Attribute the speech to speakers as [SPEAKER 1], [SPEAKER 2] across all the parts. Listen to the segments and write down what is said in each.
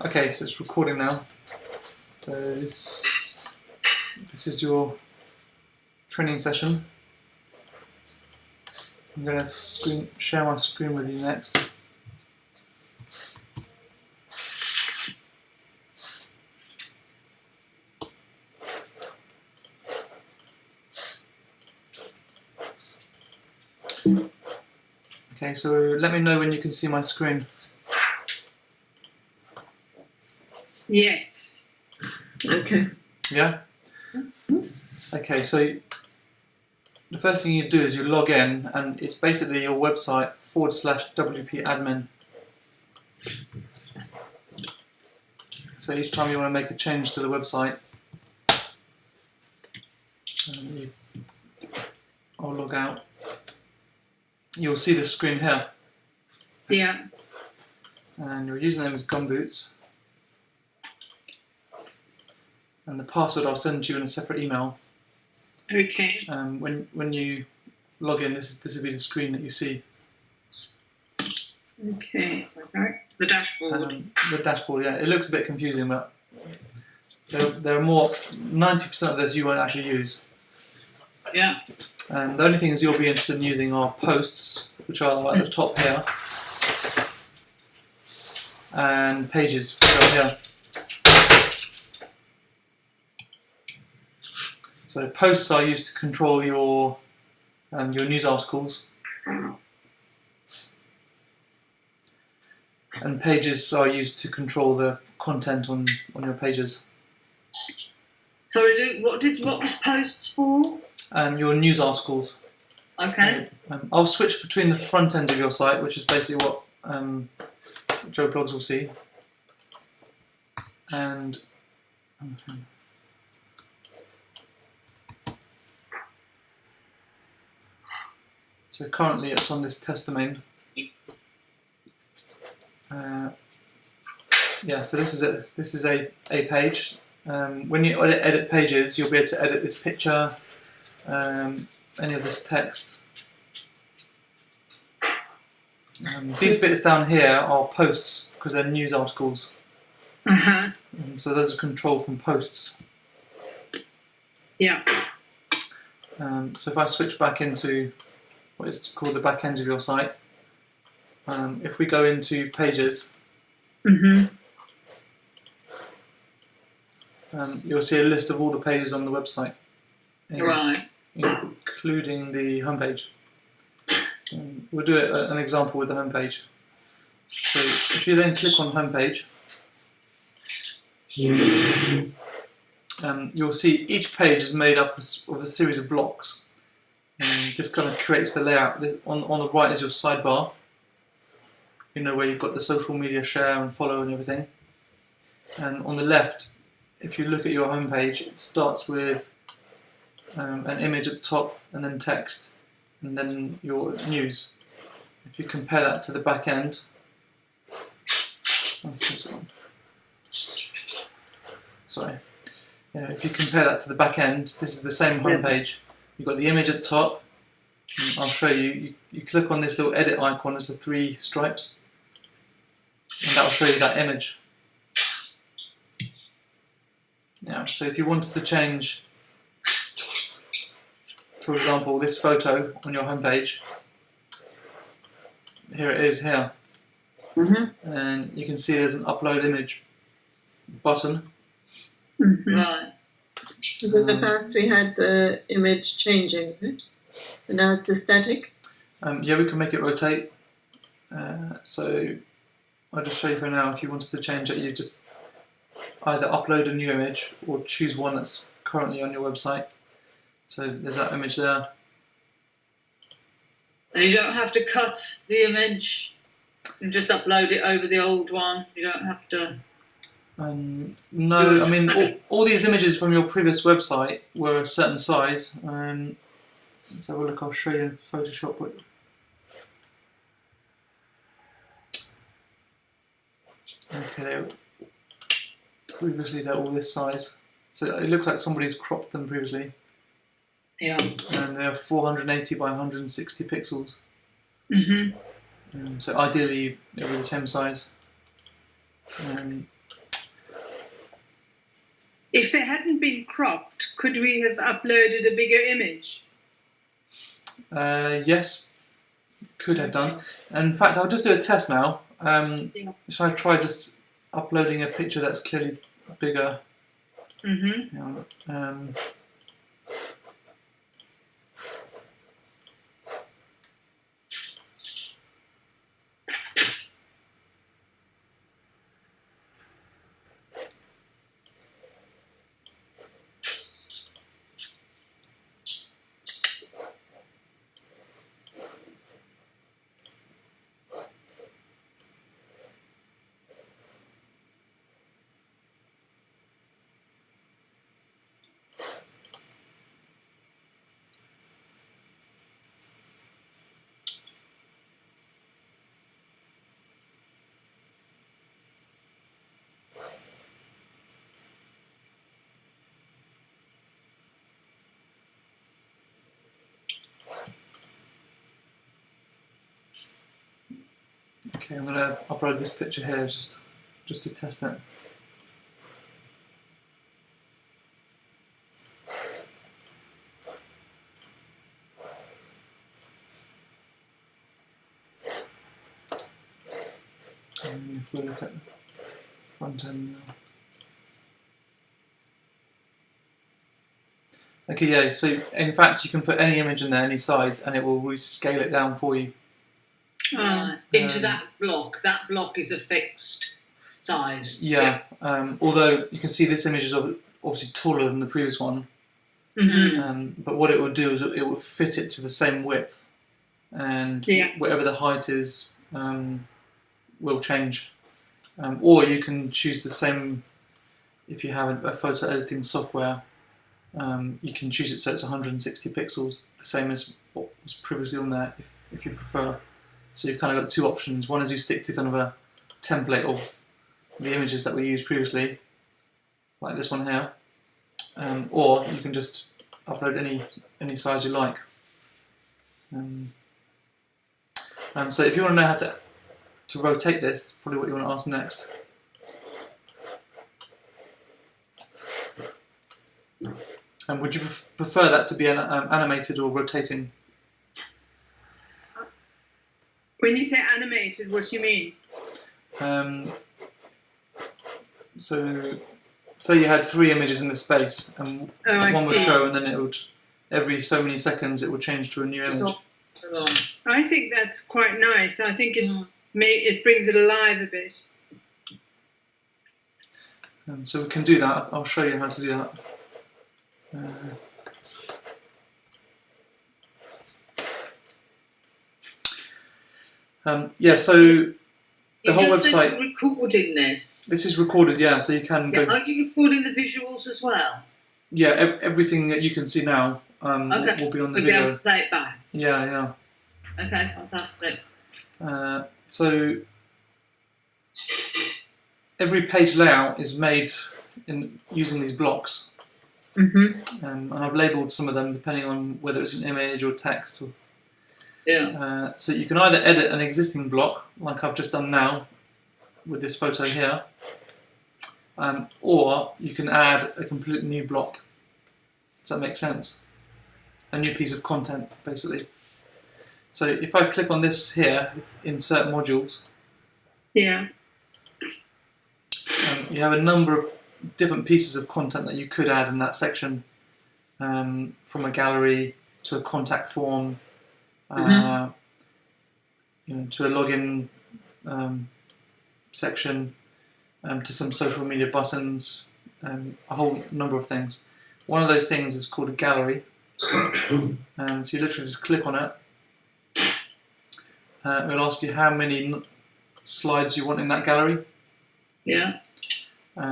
[SPEAKER 1] Okay, so it's recording now. So this is your training session. I'm going to share my screen with you next. Okay, so let me know when you can see my screen.
[SPEAKER 2] Yes. Okay.
[SPEAKER 1] Yeah? Okay, so the first thing you do is you log in, and it's basically your website /WP admin. So each time you want to make a change to the website, I'll log out. You'll see the screen here.
[SPEAKER 2] Yeah.
[SPEAKER 1] And your username is GumBoots. And the password I'll send to you in a separate email.
[SPEAKER 2] Okay.
[SPEAKER 1] When you log in, this will be the screen that you see.
[SPEAKER 2] Okay. The dashboard.
[SPEAKER 1] The dashboard, yeah. It looks a bit confusing, but there are more. 90% of this you won't actually use.
[SPEAKER 2] Yeah.
[SPEAKER 1] And the only things you'll be interested in using are posts, which are at the top here, and pages, which are here. So posts are used to control your news articles, and pages are used to control the content on your pages.
[SPEAKER 2] Sorry, what was posts for?
[SPEAKER 1] Your news articles.
[SPEAKER 2] Okay.
[SPEAKER 1] I'll switch between the front end of your site, which is basically what Joe Blogs will see, and so currently it's on this test domain. Yeah, so this is it. This is a page. When you edit pages, you'll be able to edit this picture, any of this text. These bits down here are posts because they're news articles. So those are controlled from posts.
[SPEAKER 2] Yeah.
[SPEAKER 1] So if I switch back into what is called the back end of your site, if we go into pages, you'll see a list of all the pages on the website,
[SPEAKER 2] Right.
[SPEAKER 1] including the homepage. We'll do an example with the homepage. So if you then click on homepage, you'll see each page is made up of a series of blocks. This kind of creates the layout. On the right is your sidebar, where you've got the social media share and follow and everything. And on the left, if you look at your homepage, it starts with an image at the top and then text and then your news. If you compare that to the back end, if you compare that to the back end, this is the same homepage. You've got the image at the top. I'll show you. You click on this little edit icon, there's the 3 stripes, and that'll show you that image. Yeah, so if you wanted to change, for example, this photo on your homepage, here it is here. And you can see there's an upload image button.
[SPEAKER 2] Right.
[SPEAKER 3] So in the past we had the image changing, right? So now it's a static?
[SPEAKER 1] Yeah, we can make it rotate. So I'll just show you for now. If you wanted to change it, you just either upload a new image or choose one that's currently on your website. So there's that image there.
[SPEAKER 2] And you don't have to cut the image and just upload it over the old one. You don't have to.
[SPEAKER 1] No, I mean all these images from your previous website were a certain size. Let's have a look. I'll show you in Photoshop. Okay, previously they're all this size, so it looks like somebody's cropped them previously.
[SPEAKER 2] Yeah.
[SPEAKER 1] And they're 480 by 160 pixels.
[SPEAKER 2] Mhm.
[SPEAKER 1] So ideally it'll be the same size.
[SPEAKER 2] If they hadn't been cropped, could we have uploaded a bigger image?
[SPEAKER 1] Yes, could have done. In fact, I'll just do a test now. Shall I try just uploading a picture that's clearly bigger?
[SPEAKER 2] Mm-hmm.
[SPEAKER 1] Okay, I'm going to upload this picture here just to test it. And if we look at the front end now. Okay, yeah, so in fact you can put any image in there, any size, and it will rescale it down for you.
[SPEAKER 2] Into that block. That block is a fixed size.
[SPEAKER 1] Yeah. Although you can see this image is obviously taller than the previous one.
[SPEAKER 2] Mm-hmm.
[SPEAKER 1] But what it will do is it will fit it to the same width, and whatever the height is will change. Or you can choose the same. If you have a photo editing software, you can choose it so it's 160 pixels, the same as what was previously on there, if you prefer. So you've kind of got two options. One is you stick to kind of a template of the images that we used previously, like this one here, or you can just upload any size you like. So if you want to know how to rotate this, probably what you want to ask next. And would you prefer that to be animated or rotating?
[SPEAKER 2] When you say animated, what do you mean?
[SPEAKER 1] So, say you had 3 images in the space, and one would show, and then it would, every so many seconds, it would change to a new image.
[SPEAKER 2] I think that's quite nice. I think it brings it alive a bit.
[SPEAKER 1] So we can do that. I'll show you how to do that. Yeah, so the whole website.
[SPEAKER 2] Recording this.
[SPEAKER 1] This is recorded, yeah. So you can go.
[SPEAKER 2] Are you recording the visuals as well?
[SPEAKER 1] Yeah, everything that you can see now will be on the video.
[SPEAKER 2] We'll be able to play it back.
[SPEAKER 1] Yeah, yeah.
[SPEAKER 2] Okay, fantastic.
[SPEAKER 1] So every page layout is made using these blocks.
[SPEAKER 3] Mm-hmm.
[SPEAKER 1] And I've labelled some of them depending on whether it's an image or text. So you can either edit an existing block, like I've just done now with this photo here, or you can add a completely new block. Does that make sense? A new piece of content, basically. So if I click on this here, insert modules,
[SPEAKER 2] yeah,
[SPEAKER 1] you have a number of different pieces of content that you could add in that section, from a gallery to a contact form, to a login section, to some social media buttons, a whole number of things. One of those things is called a gallery. So you literally just click on it. It will ask you how many slides you want in that gallery.
[SPEAKER 2] Yeah.
[SPEAKER 1] We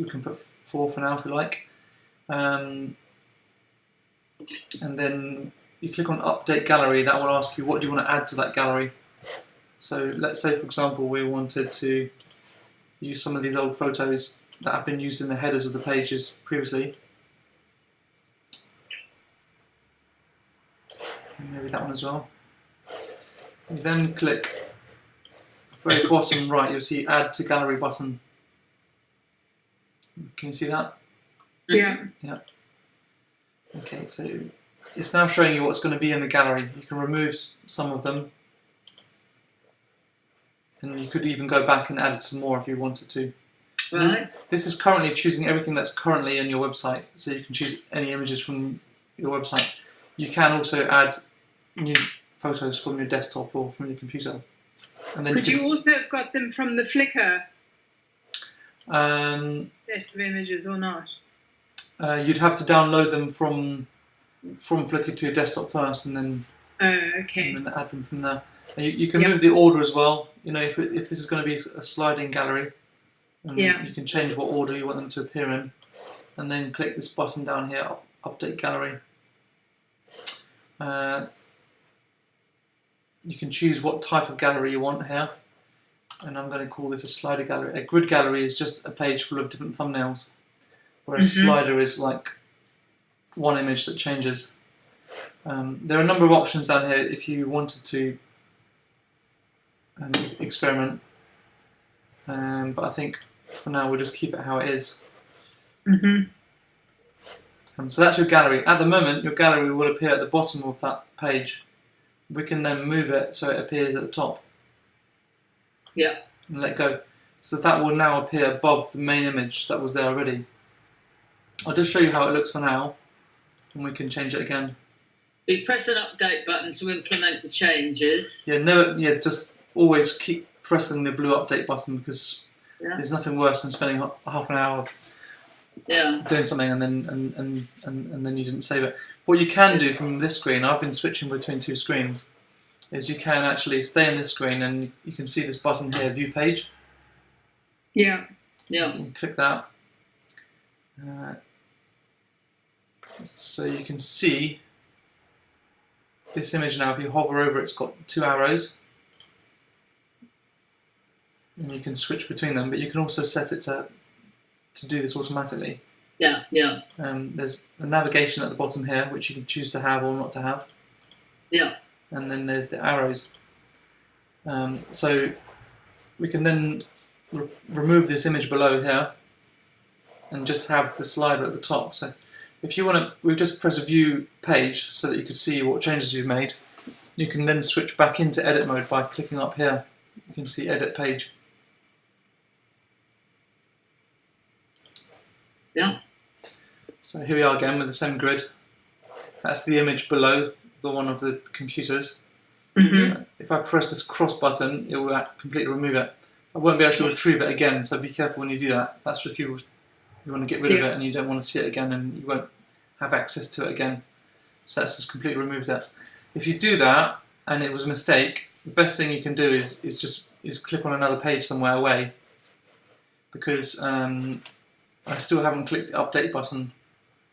[SPEAKER 1] can put 4 for now if we like. And then you click on Update Gallery. That will ask you what do you want to add to that gallery. So let's say, for example, we wanted to use some of these old photos that have been used in the headers of the pages previously. Maybe that one as well. And then click very bottom right, you'll see Add to Gallery button. Can you see that?
[SPEAKER 3] Yeah.
[SPEAKER 1] Okay, so it's now showing you what's going to be in the gallery. You can remove some of them, and you could even go back and add some more if you wanted to.
[SPEAKER 2] Right.
[SPEAKER 1] This is currently choosing everything that's currently in your website, so you can choose any images from your website. You can also add new photos from your desktop or from your computer. And then
[SPEAKER 4] Could you also have got them from the Flickr list of images or not?
[SPEAKER 1] you'd have to download them from Flickr to your desktop first, and then
[SPEAKER 4] Okay.
[SPEAKER 1] and then add them from there. And you can move the order as well. You know, if this is going to be a sliding gallery, you can change what order you want them to appear in, and then click this button down here, Update Gallery. You can choose what type of gallery you want here, and I'm going to call this a slider gallery. A grid gallery is just a page full of different thumbnails, whereas slider is like one image that changes. There are a number of options down here if you wanted to experiment, but I think for now we'll just keep it how it is. So that's your gallery. At the moment, your gallery will appear at the bottom of that page. We can then move it so it appears at the top.
[SPEAKER 2] Yeah.
[SPEAKER 1] And let go. So that will now appear above the main image that was there already. I'll just show you how it looks for now, and we can change it again.
[SPEAKER 2] You press an update button to implement the changes.
[SPEAKER 1] Yeah, just always keep pressing the blue update button, because there's nothing worse than spending half an hour doing something and then you didn't save it. What you can do from this screen, I've been switching between two screens, is you can actually stay in this screen and you can see this button here, View Page.
[SPEAKER 4] Yeah.
[SPEAKER 1] You can click that. So you can see this image now. If you hover over it, it's got two arrows, and you can switch between them, but you can also set it to do this automatically. There's a navigation at the bottom here, which you can choose to have or not to have. And then there's the arrows. So we can then remove this image below here and just have the slider at the top. So if you want to, we've just pressed a View Page so that you can see what changes you've made. You can then switch back into edit mode by clicking up here. You can see Edit Page. So here we are again with the same grid. That's the image below the one of the computers. If I press this cross button, it will completely remove it. I won't be able to retrieve it again, so be careful when you do that. That's if you want to get rid of it and you don't want to see it again, and you won't have access to it again. So that's just completely removed it. If you do that and it was a mistake, the best thing you can do is click on another page somewhere away, because I still haven't clicked the update button,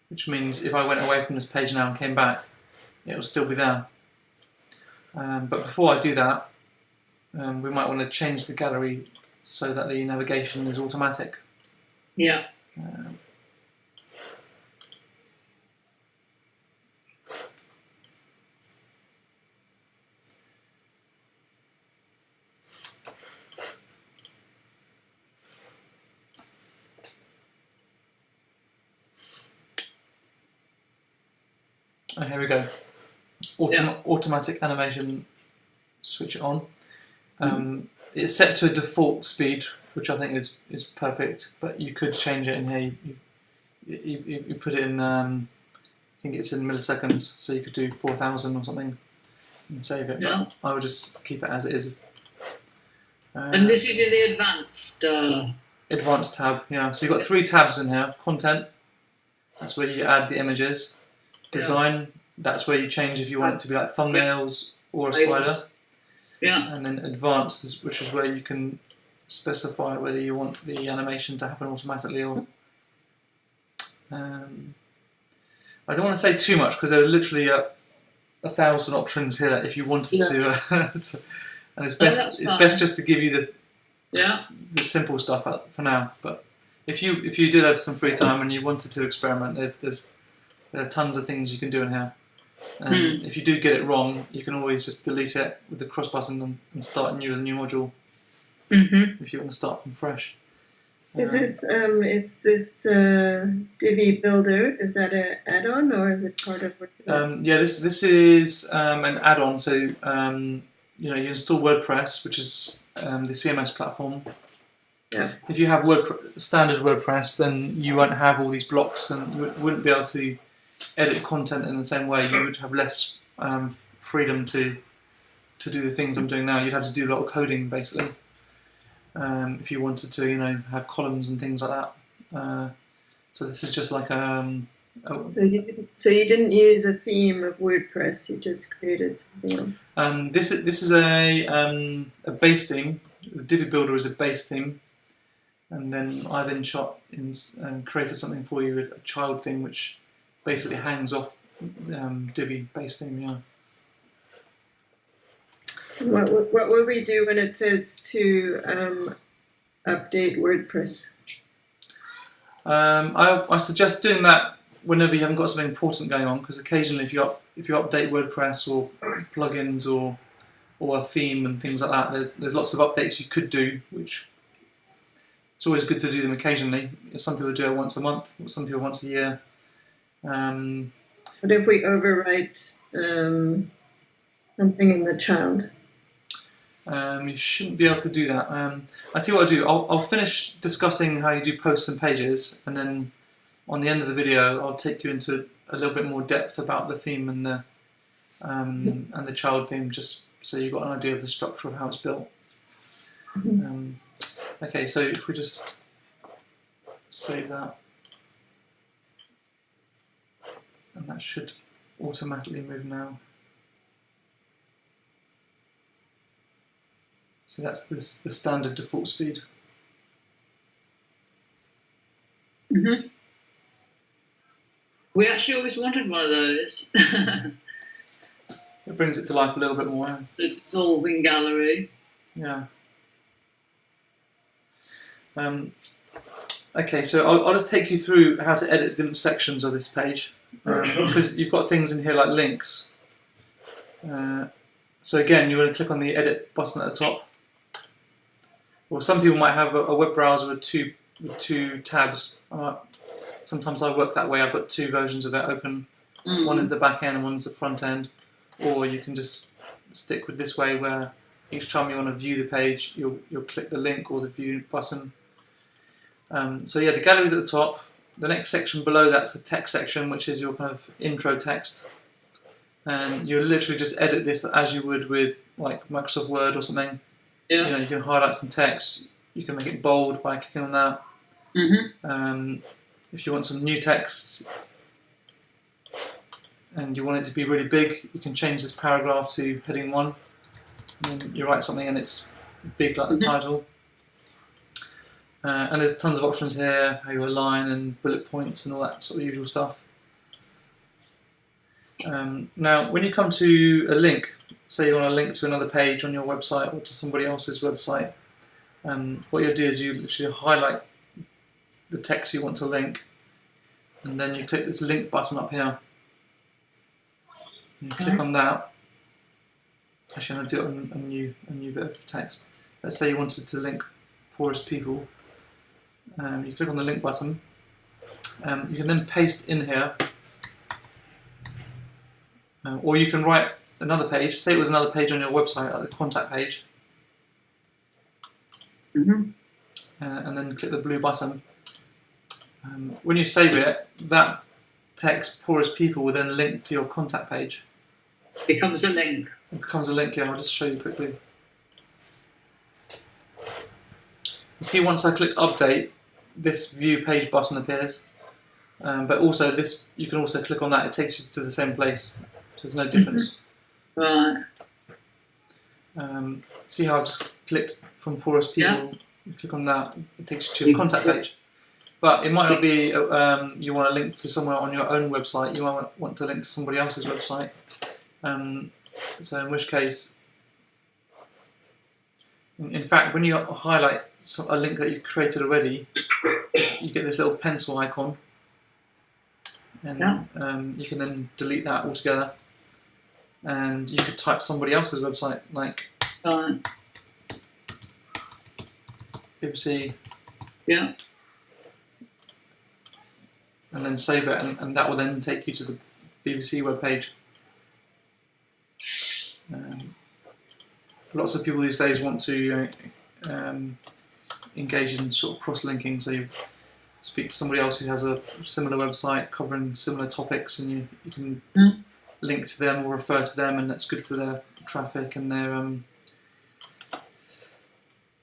[SPEAKER 1] which means if I went away from this page now and came back, it will still be there. But before I do that, we might want to change the gallery so that the navigation is automatic. And here we go. Automatic animation, switch it on. It's set to a default speed, which I think is perfect, but you could change it in here. You put it in, I think it's in milliseconds, so you could do 4,000 or something and save it, but I would just keep it as it is.
[SPEAKER 2] And this is in the
[SPEAKER 1] advanced tab, so you've got 3 tabs in here. Content, that's where you add the images. Design, that's where you change if you want it to be like thumbnails or a slider. And then advanced, which is where you can specify whether you want the animation to happen automatically or... I don't want to say too much, because there are literally 1,000 options here if you wanted to. And it's best just to give you the simple stuff for now. But if you did have some free time and you wanted to experiment, there are tons of things you can do in here. If you do get it wrong, you can always just delete it with the cross button and start new with a new module if you want to start from fresh.
[SPEAKER 3] Is this it's this Divi builder? Is that an add-on or is it part of WordPress?
[SPEAKER 1] Yeah, this is an add-on. So you install WordPress, which is the CMS platform.
[SPEAKER 3] Yeah.
[SPEAKER 1] If you have standard WordPress, then you won't have all these blocks, and you wouldn't be able to edit content in the same way. You would have less freedom to do the things I'm doing now. You'd have to do a lot of coding, basically, if you wanted to, have columns and things like that. So this is just like
[SPEAKER 3] So you didn't use a theme of WordPress. You just created something else.
[SPEAKER 1] This is a base theme. The Divi builder is a base theme, and then I then shot in and created something for you, a child theme, which basically hangs off Divi base theme. Yeah.
[SPEAKER 3] What will we do when it says to update WordPress?
[SPEAKER 1] I suggest doing that whenever you haven't got something important going on, because occasionally if you update WordPress or plugins or a theme and things like that, there's lots of updates you could do, which it's always good to do them occasionally. Some people do it once a month, some people once a year.
[SPEAKER 3] But if we overwrite something in the child?
[SPEAKER 1] You shouldn't be able to do that. I tell you what I'll do. I'll finish discussing how you do posts and pages, and then on the end of the video, I'll take you into a little bit more depth about the theme and the child theme, just so you've got an idea of the structure of how it's built. Okay, so if we just save that, and that should automatically move now. So that's the standard default speed.
[SPEAKER 2] Mm-hmm. We actually always wanted one of those.
[SPEAKER 1] It brings it to life a little bit more.
[SPEAKER 2] The dissolving gallery.
[SPEAKER 1] Yeah. Okay, so I'll just take you through how to edit different sections of this page, because you've got things in here like links. So again, you want to click on the edit button at the top. Or some people might have a web browser with two tabs. Sometimes I work that way. I've got two versions of it open. One is the back end and one's the front end. Or you can just stick with this way, where each time you want to view the page, you'll click the link or the view button. So yeah, the gallery's at the top. The next section below that's the text section, which is your kind of intro text. And you literally just edit this as you would with like Microsoft Word or something.
[SPEAKER 2] Yeah.
[SPEAKER 1] You can highlight some text. You can make it bold by clicking on that.
[SPEAKER 2] Mm-hmm.
[SPEAKER 1] If you want some new text and you want it to be really big, you can change this paragraph to heading 1. And then you write something and it's big like the title. And there's tons of options here, how you align and bullet points and all that sort of usual stuff. Now, when you come to a link, say you want to link to another page on your website or to somebody else's website, what you'll do is you literally highlight the text you want to link, and then you click this link button up here. And you click on that. Actually, I'm going to do it on a new bit of text. Let's say you wanted to link poorest people. You click on the link button. You can then paste in here. Or you can write another page. Say it was another page on your website, like the contact page. And then click the blue button. When you save it, that text, poorest people, will then link to your contact page.
[SPEAKER 2] Becomes a link.
[SPEAKER 1] It becomes a link, yeah, I'll just show you quickly. You see, once I click update, this view page button appears. But also this, you can also click on that, it takes you to the same place. So there's no difference.
[SPEAKER 2] Right.
[SPEAKER 1] See how I just clicked from poorest people?
[SPEAKER 2] Yeah.
[SPEAKER 1] You click on that, it takes you to your contact page. But it might not be you want to link to somewhere on your own website, you might want to link to somebody else's website. So in which case, in fact, when you highlight a link that you've created already, you get this little pencil icon. And you can then delete that altogether. And you could type somebody else's website, like BBC.
[SPEAKER 2] Yeah.
[SPEAKER 1] and then save it, and that will then take you to the BBC webpage. Lots of people these days want to engage in sort of cross-linking, so you speak to somebody else who has a similar website covering similar topics, and you can link to them or refer to them, and that's good for their traffic and their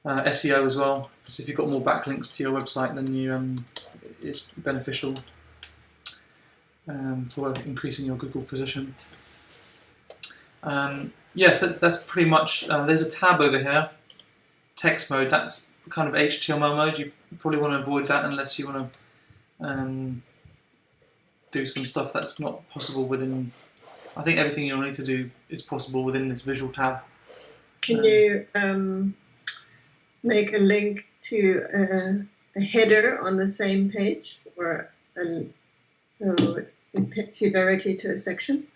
[SPEAKER 1] SEO as well. So if you've got more backlinks to your website, then it's beneficial for increasing your Google position. Yes, that's pretty much. There's a tab over here, text mode. That's kind of HTML mode. You probably want to avoid that unless you want to do some stuff that's not possible within. I think everything you'll need to do is possible within this visual tab.
[SPEAKER 3] Can you make a link to a header on the same page, so it takes you directly to a section?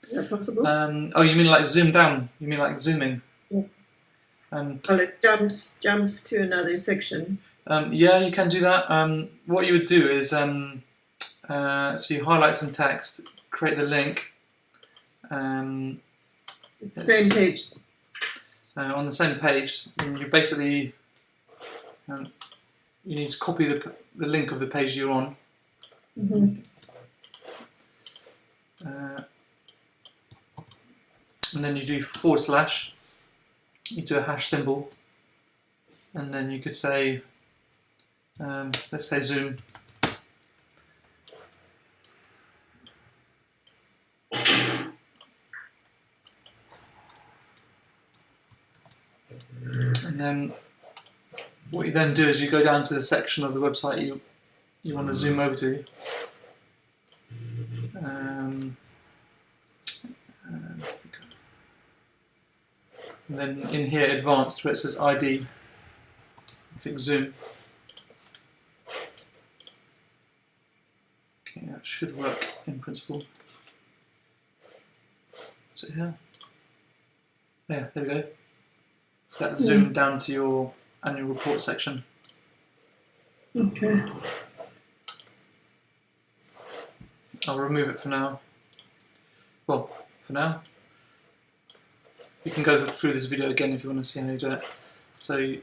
[SPEAKER 3] Is that possible?
[SPEAKER 1] Oh, you mean like zoom down? You mean like zooming?
[SPEAKER 3] Yeah. Well, it jumps to another section.
[SPEAKER 1] Yeah, you can do that. What you would do is, so you highlight some text, create the link.
[SPEAKER 3] It's the same page.
[SPEAKER 1] On the same page, and you basically you need to copy the link of the page you're on.
[SPEAKER 3] Mm-hmm.
[SPEAKER 1] And then you do /, you do a hash symbol, and then you could say, let's say zoom. And then what you then do is you go down to the section of the website you want to zoom over to. And then in here, advanced, where it says ID, click zoom. Okay, that should work in principle. Is it here? Yeah, there we go. So that's zoomed down to your annual report section.
[SPEAKER 3] Okay.
[SPEAKER 1] I'll remove it for now. Well, for now. You can go through this video again if you want to see how you do it. So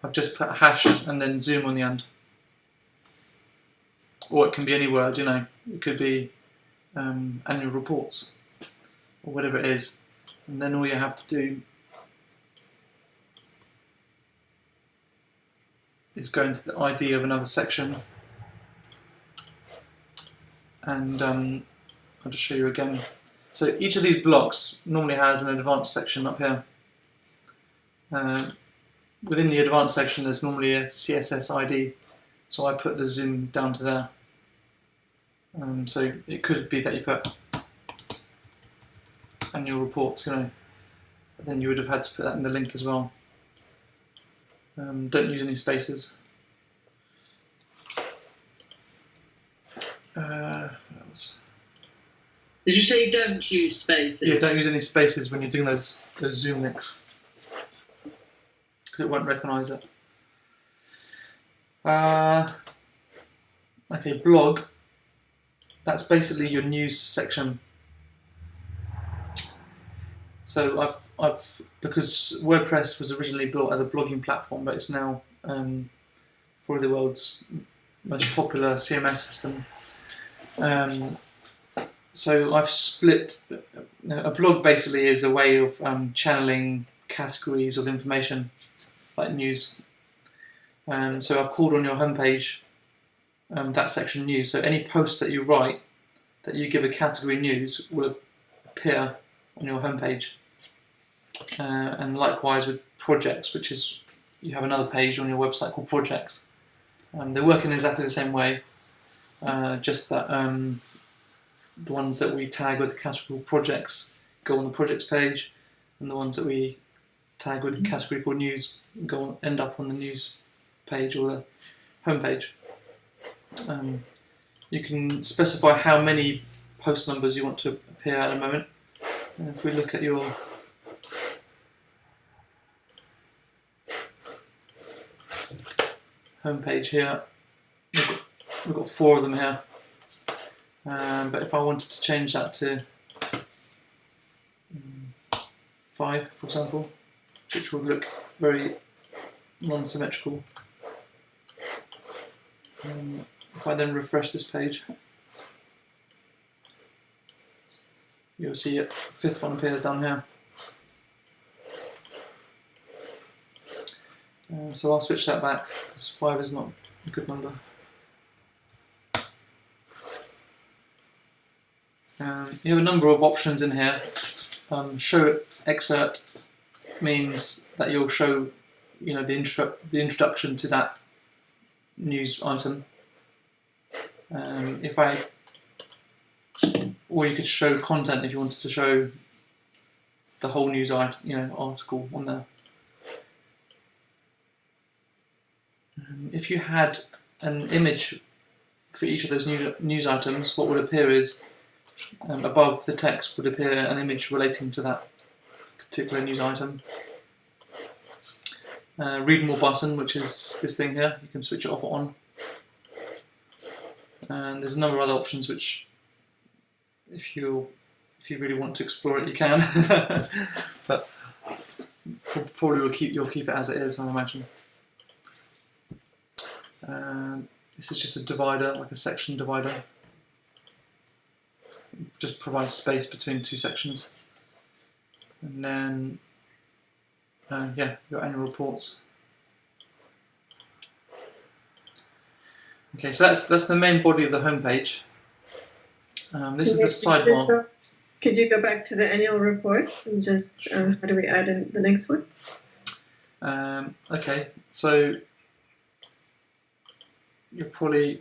[SPEAKER 1] I've just put a hash and then zoom on the end. Or it can be any word, you know. It could be annual reports or whatever it is. And then all you have to do is go into the ID of another section, and I'll just show you again. So each of these blocks normally has an advanced section up here. Within the advanced section there's normally a CSS ID, so I put the zoom down to there. So it could be that you put annual reports, you know, but then you would have had to put that in the link as well. Don't use any spaces.
[SPEAKER 2] Did you say you don't use spaces?
[SPEAKER 1] Yeah, don't use any spaces when you're doing those zoom links, because it won't recognise it. Okay, blog. That's basically your news section. So I've because WordPress was originally built as a blogging platform, but it's now probably the world's most popular CMS system. So I've split. A blog basically is a way of channeling categories of information, like news. So I've called on your homepage that section news. So any post that you write that you give a category news will appear on your homepage. And likewise with projects, which is you have another page on your website called projects. They work in exactly the same way, just that the ones that we tag with the category called projects go on the projects page, and the ones that we tag with the category called news end up on the news page or the home page. You can specify how many post numbers you want to appear at a moment. And if we look at your home page here, we've got 4 of them here. But if I wanted to change that to 5, for example, which would look very non-symmetrical. If I then refresh this page, you'll see it. 5th one appears down here. So I'll switch that back because 5 is not a good number. You have a number of options in here. Show excerpt means that you'll show, the introduction to that news item. Or you could show content if you wanted to show the whole news article on there. If you had an image for each of those news items, what would appear is above the text would appear an image relating to that particular news item. Read more button, which is this thing here, you can switch it off or on. And there's a number of other options which, if you really want to explore it, you can. But probably you'll keep it as it is, I imagine. This is just a divider, like a section divider. Just provides space between 2 sections. And then, your annual reports. Okay, so that's the main body of the homepage. This is the sidebar.
[SPEAKER 3] Could you go back to the annual report and just how do we add in the next one?
[SPEAKER 1] Okay, so you'll probably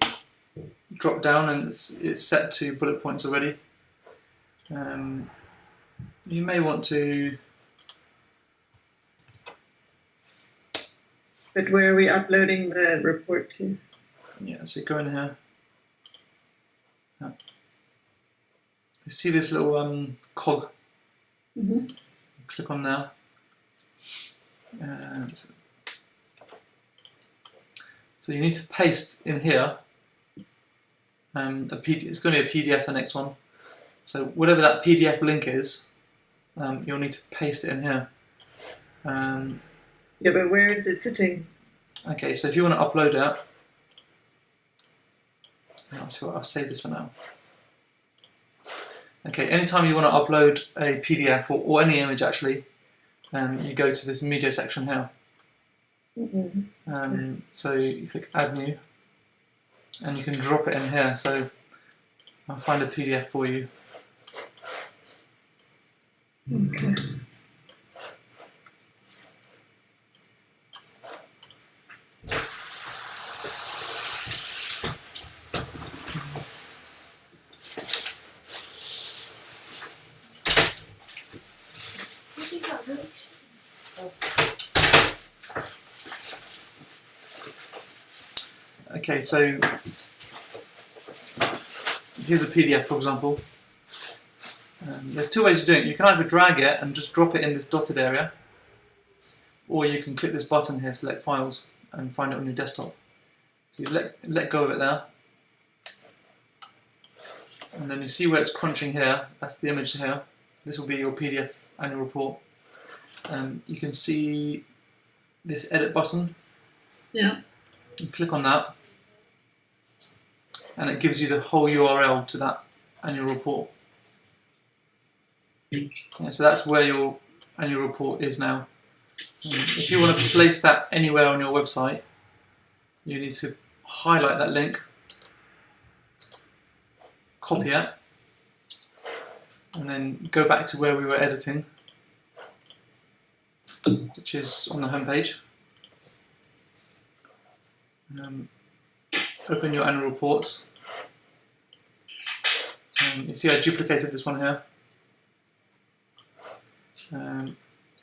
[SPEAKER 1] drop down and it's set to bullet points already. You may want to.
[SPEAKER 3] But where are we uploading the report to?
[SPEAKER 1] Yeah, so you go in here. You see this little cog?
[SPEAKER 3] Mm-hmm.
[SPEAKER 1] Click on there. So you need to paste in here. It's going to be a PDF, the next one. So whatever that PDF link is, you'll need to paste it in here.
[SPEAKER 3] Yeah, but where is it sitting?
[SPEAKER 1] Okay, so if you want to upload it, I'll save this for now. Okay, anytime you want to upload a PDF or any image actually, you go to this media section here.
[SPEAKER 3] Mm-hmm.
[SPEAKER 1] So you click Add New, and you can drop it in here. So I'll find a PDF for you.
[SPEAKER 3] Okay.
[SPEAKER 1] Okay, so here's a PDF, for example. There's 2 ways of doing it. You can either drag it and just drop it in this dotted area, or you can click this button here, select files, and find it on your desktop. So you let go of it there, and then you see where it's crunching here. That's the image here. This will be your PDF annual report. You can see this edit button.
[SPEAKER 2] Yeah.
[SPEAKER 1] You click on that, and it gives you the whole URL to that annual report. Yeah, so that's where your annual report is now. If you want to place that anywhere on your website, you need to highlight that link, copy it, and then go back to where we were editing, which is on the home page. Open your annual reports. You see I duplicated this one here.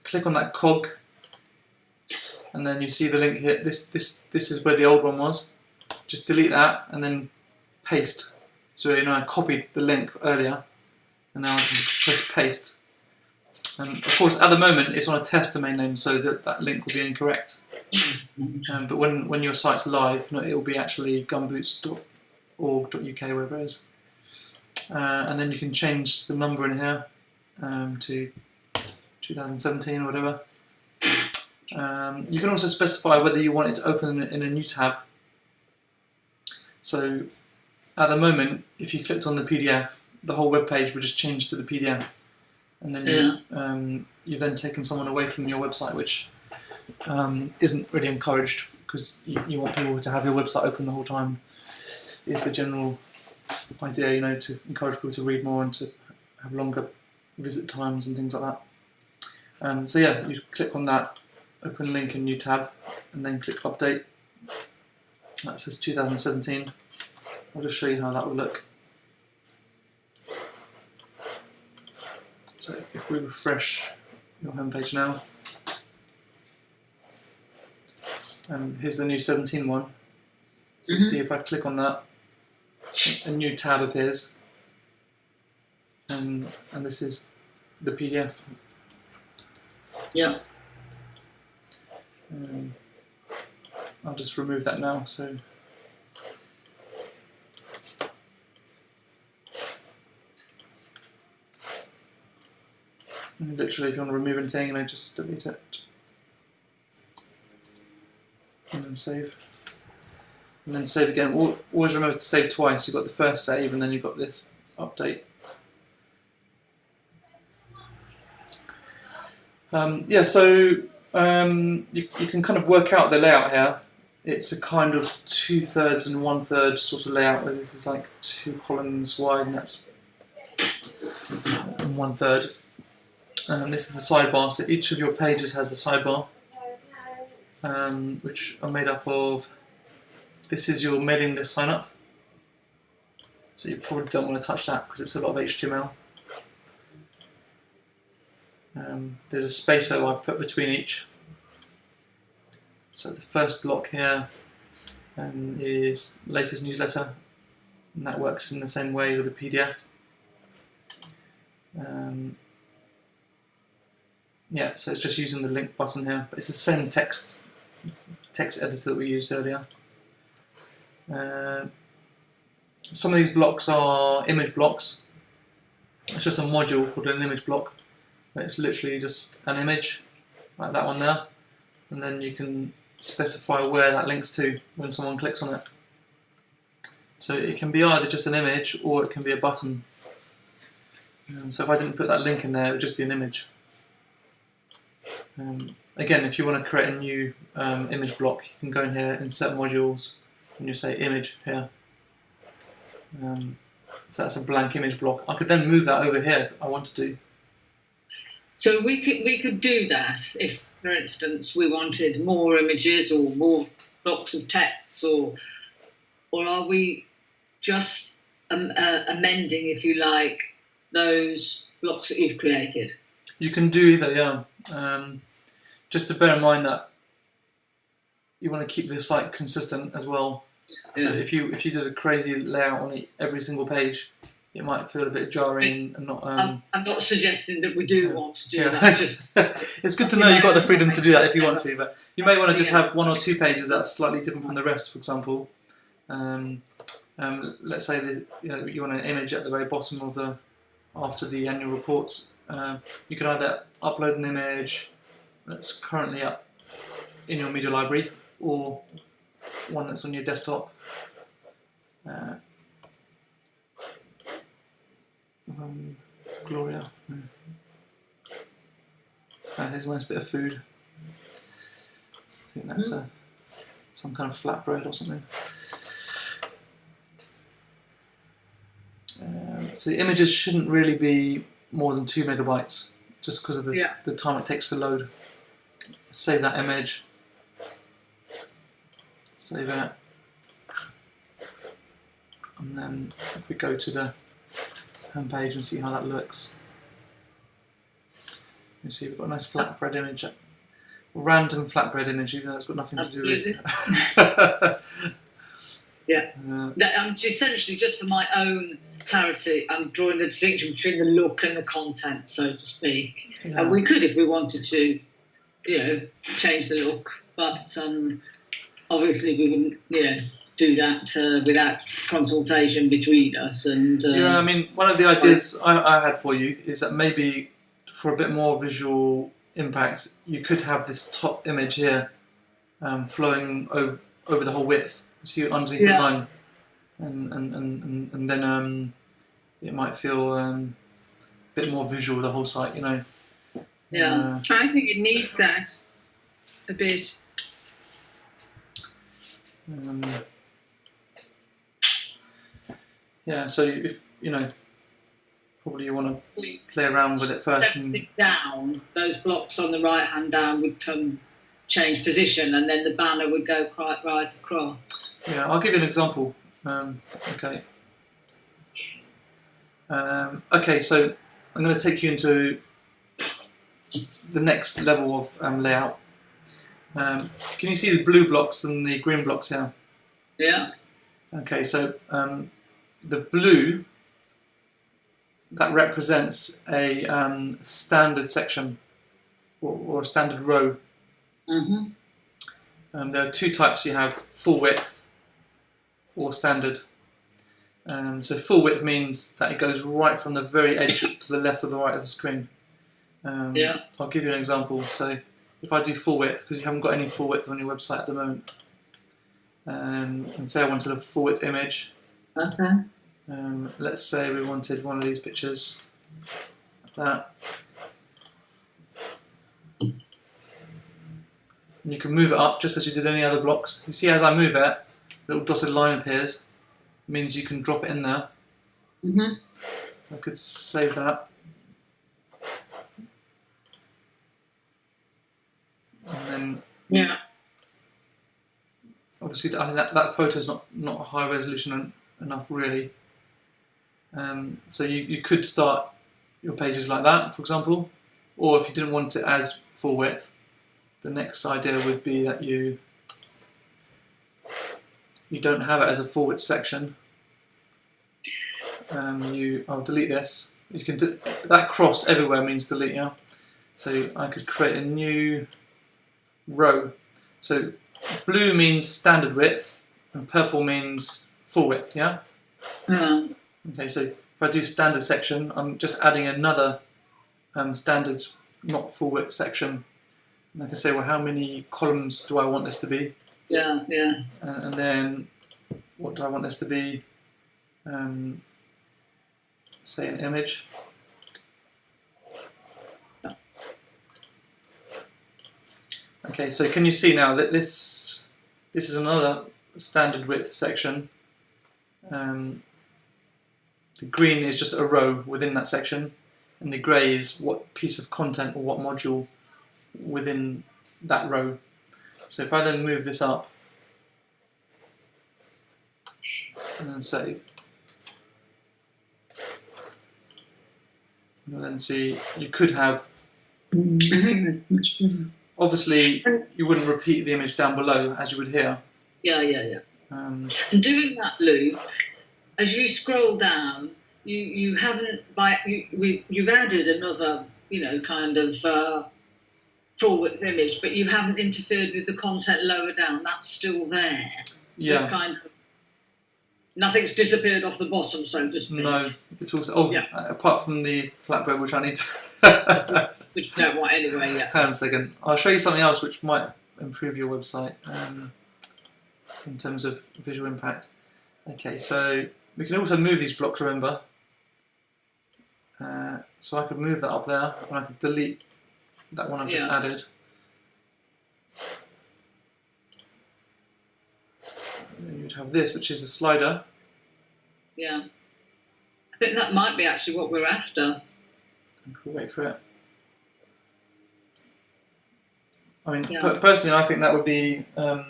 [SPEAKER 1] Click on that cog, and then you see the link here. This is where the old one was. Just delete that and then paste. So I copied the link earlier, and now I can just press paste. Of course, at the moment it's on a test domain name, so that link will be incorrect. But when your site's live, it will be actually GumBoots .org.uk, wherever it is. And then you can change the number in here to 2017 or whatever. You can also specify whether you want it to open in a new tab. So at the moment, if you clicked on the PDF, the whole web page would just change to the PDF, and then you've then taken someone away from your website, which isn't really encouraged, because you want people to have your website open the whole time. Is the general idea, to encourage people to read more and to have longer visit times and things like that. So yeah, you click on that, open link in new tab, and then click update. That says 2017. I'll just show you how that will look. So if we refresh your homepage now, here's the new 17 one. So you see if I click on that, a new tab appears, and this is the PDF.
[SPEAKER 2] Yeah.
[SPEAKER 1] I'll just remove that now. So literally, if you want to remove anything, just delete it and then save. And then save again. Always remember to save twice. You've got the first save, and then you've got this update. So you can kind of work out the layout here. It's a kind of 2/3 and 1/3 sort of layout. This is like 2 columns wide, and that's 1/3. This is the sidebar. So each of your pages has a sidebar, which are made up of. This is your mailing list sign up. So you probably don't want to touch that because it's a lot of HTML. There's a spacer I've put between each. So the first block here is latest newsletter, and that works in the same way with the PDF. So it's just using the link button here, but it's the same text editor that we used earlier. Some of these blocks are image blocks. It's just a module called an image block. It's literally just an image, like that one there, and then you can specify where that links to when someone clicks on it. So it can be either just an image or it can be a button. So if I didn't put that link in there, it would just be an image. Again, if you want to create a new image block, you can go in here, insert modules, and you say image here. So that's a blank image block. I could then move that over here if I wanted to.
[SPEAKER 2] So we could do that if, for instance, we wanted more images or more blocks of text, or are we just amending, if you like, those blocks that you've created?
[SPEAKER 1] You can do either, yeah. Just to bear in mind that you want to keep the site consistent as well. So if you did a crazy layout on every single page, it might feel a bit jarring and not.
[SPEAKER 2] I'm not suggesting that we do want to do that. Just,
[SPEAKER 1] it's good to know you've got the freedom to do that if you want to, but you may want to just have 1 or 2 pages that are slightly different from the rest. For example, let's say that you want an image at the very bottom of after the annual reports. You can either upload an image that's currently up in your media library, or one that's on your desktop. Gloria. Here's a nice bit of food. I think that's some kind of flatbread or something. So the images shouldn't really be more than 2 megabytes, just because of the time it takes to load. Save that image. Save it. And then if we go to the home page and see how that looks, you see we've got a nice flatbread image, random flatbread image, even though it's got nothing to do with.
[SPEAKER 2] Essentially, just for my own clarity, I'm drawing the distinction between the look and the content, so to speak.
[SPEAKER 1] Yeah.
[SPEAKER 2] And we could, if we wanted to, change the look, but obviously we wouldn't, do do that without consultation between us. And
[SPEAKER 1] Yeah, I mean, one of the ideas I had for you is that maybe for a bit more visual impact, you could have this top image here flowing over the whole width. See underneath the line, and then it might feel a bit more visual, the whole site, you know.
[SPEAKER 2] Yeah.
[SPEAKER 4] I think it needs that a bit.
[SPEAKER 1] Yeah, so if you know, probably you want to play around with it first. And
[SPEAKER 2] down, those blocks on the right hand down would change position, and then the banner would go right across.
[SPEAKER 1] yeah, I'll give you an example. Okay. Okay, so I'm going to take you into the next level of layout. Can you see the blue blocks and the green blocks here?
[SPEAKER 2] Yeah.
[SPEAKER 1] Okay, so the blue, that represents a standard section or a standard row.
[SPEAKER 2] Mm-hmm.
[SPEAKER 1] There are two types. You have full width or standard. So full width means that it goes right from the very edge to the left or the right of the screen. I'll give you an example. So if I do full width, because you haven't got any full width on your website at the moment, and say I wanted a full width image.
[SPEAKER 2] Okay.
[SPEAKER 1] Let's say we wanted one of these pictures, like that. And you can move it up just as you did any other blocks. You see, as I move it, a little dotted line appears. It means you can drop it in there.
[SPEAKER 2] Mm-hmm.
[SPEAKER 1] So I could save that. And then, obviously, I think that photo is not high resolution enough, really. So you could start your pages like that, for example, or if you didn't want it as full width, the next idea would be that you don't have it as a full width section. I'll delete this. You can that cross everywhere means delete. Yeah. So I could create a new row. So blue means standard width, and purple means full width. Yeah.
[SPEAKER 2] Mm.
[SPEAKER 1] Okay. So if I do standard section, I'm just adding another standard, not full width section. And I can say, well, how many columns do I want this to be?
[SPEAKER 2] Yeah.
[SPEAKER 1] And then what do I want this to be? Say an image. Okay, so can you see now that this is another standard width section. The green is just a row within that section, and the grey is what piece of content or what module within that row. So if I then move this up and then save, you'll then see you could have, obviously you wouldn't repeat the image down below as you would here.
[SPEAKER 2] Yeah. And doing that loop, as you scroll down, you haven't you've added another kind of full width image, but you haven't interfered with the content lower down. That's still there.
[SPEAKER 1] Yeah.
[SPEAKER 2] Just kind of nothing's disappeared off the bottom, so to speak.
[SPEAKER 1] No, it's also apart from the flatbread, which I need to.
[SPEAKER 2] Which you don't want anyway. Yeah.
[SPEAKER 1] Hang on a second. I'll show you something else which might improve your website in terms of visual impact. Okay, so we can also move these blocks. Remember, so I could move that up there, and I could delete that one I've just added. And then you'd have this, which is a slider.
[SPEAKER 2] Yeah. I think that might be actually what we're after.
[SPEAKER 1] We'll wait for it. I mean, personally, I think that would be a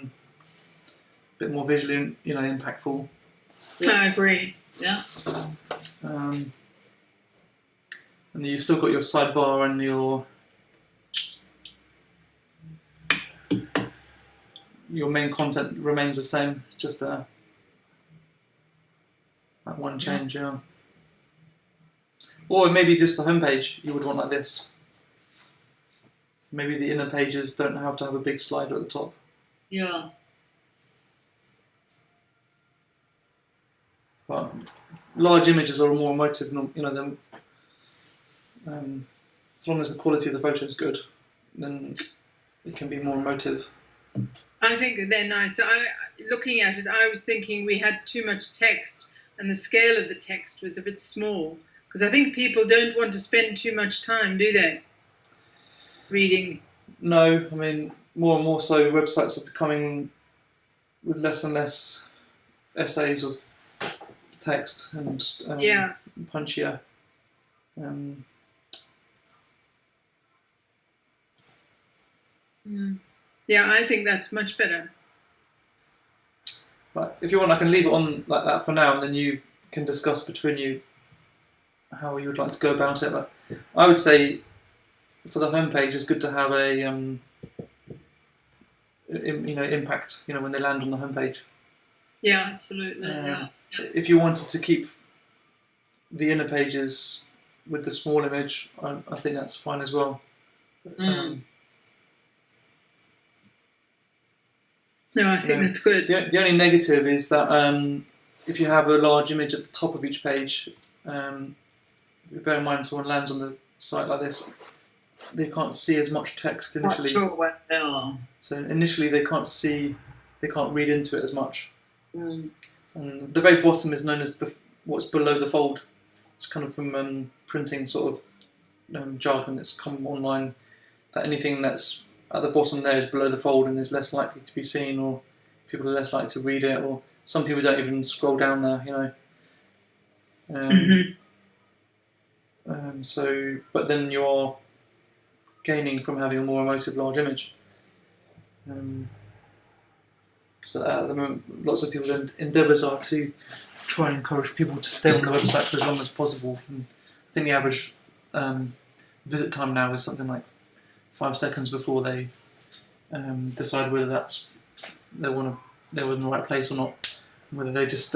[SPEAKER 1] bit more visually, impactful.
[SPEAKER 2] Yeah.
[SPEAKER 4] I agree.
[SPEAKER 2] Yeah.
[SPEAKER 1] And you've still got your sidebar and your main content remains the same. It's just that one change, yeah. Or maybe just the homepage you would want like this. Maybe the inner pages don't have to have a big slider at the top.
[SPEAKER 2] Yeah.
[SPEAKER 1] But large images are more emotive. Them as long as the quality of the photo is good, then it can be more emotive.
[SPEAKER 4] I think they're nice. Looking at it, I was thinking we had too much text, and the scale of the text was a bit small. Because I think people don't want to spend too much time, do they? Reading.
[SPEAKER 1] No, I mean, more and more so websites are becoming with less and less essays of text and punchier.
[SPEAKER 4] Yeah, I think that's much better.
[SPEAKER 1] But if you want, I can leave it on like that for now, and then you can discuss between you how you would like to go about it. But I would say for the homepage, it's good to have a impact. When they land on the homepage.
[SPEAKER 2] Yeah, absolutely. Yeah.
[SPEAKER 1] If you wanted to keep the inner pages with the small image, I think that's fine as well.
[SPEAKER 4] No, I think that's good.
[SPEAKER 1] The only negative is that if you have a large image at the top of each page, bear in mind someone lands on the site like this, they can't see as much text initially.
[SPEAKER 2] Not sure where they are.
[SPEAKER 1] So initially they can't read into it as much. And the very bottom is known as what's below the fold. It's kind of from printing sort of jargon that's come online, that anything that's at the bottom there is below the fold and is less likely to be seen, or people are less likely to read it, or some people don't even scroll down there, but then you're gaining from having a more emotive large image. So at the moment, lots of people's endeavours are to try and encourage people to stay on the website for as long as possible. And I think the average visit time now is something like 5 seconds before they decide whether they're in the right place or not. Whether they just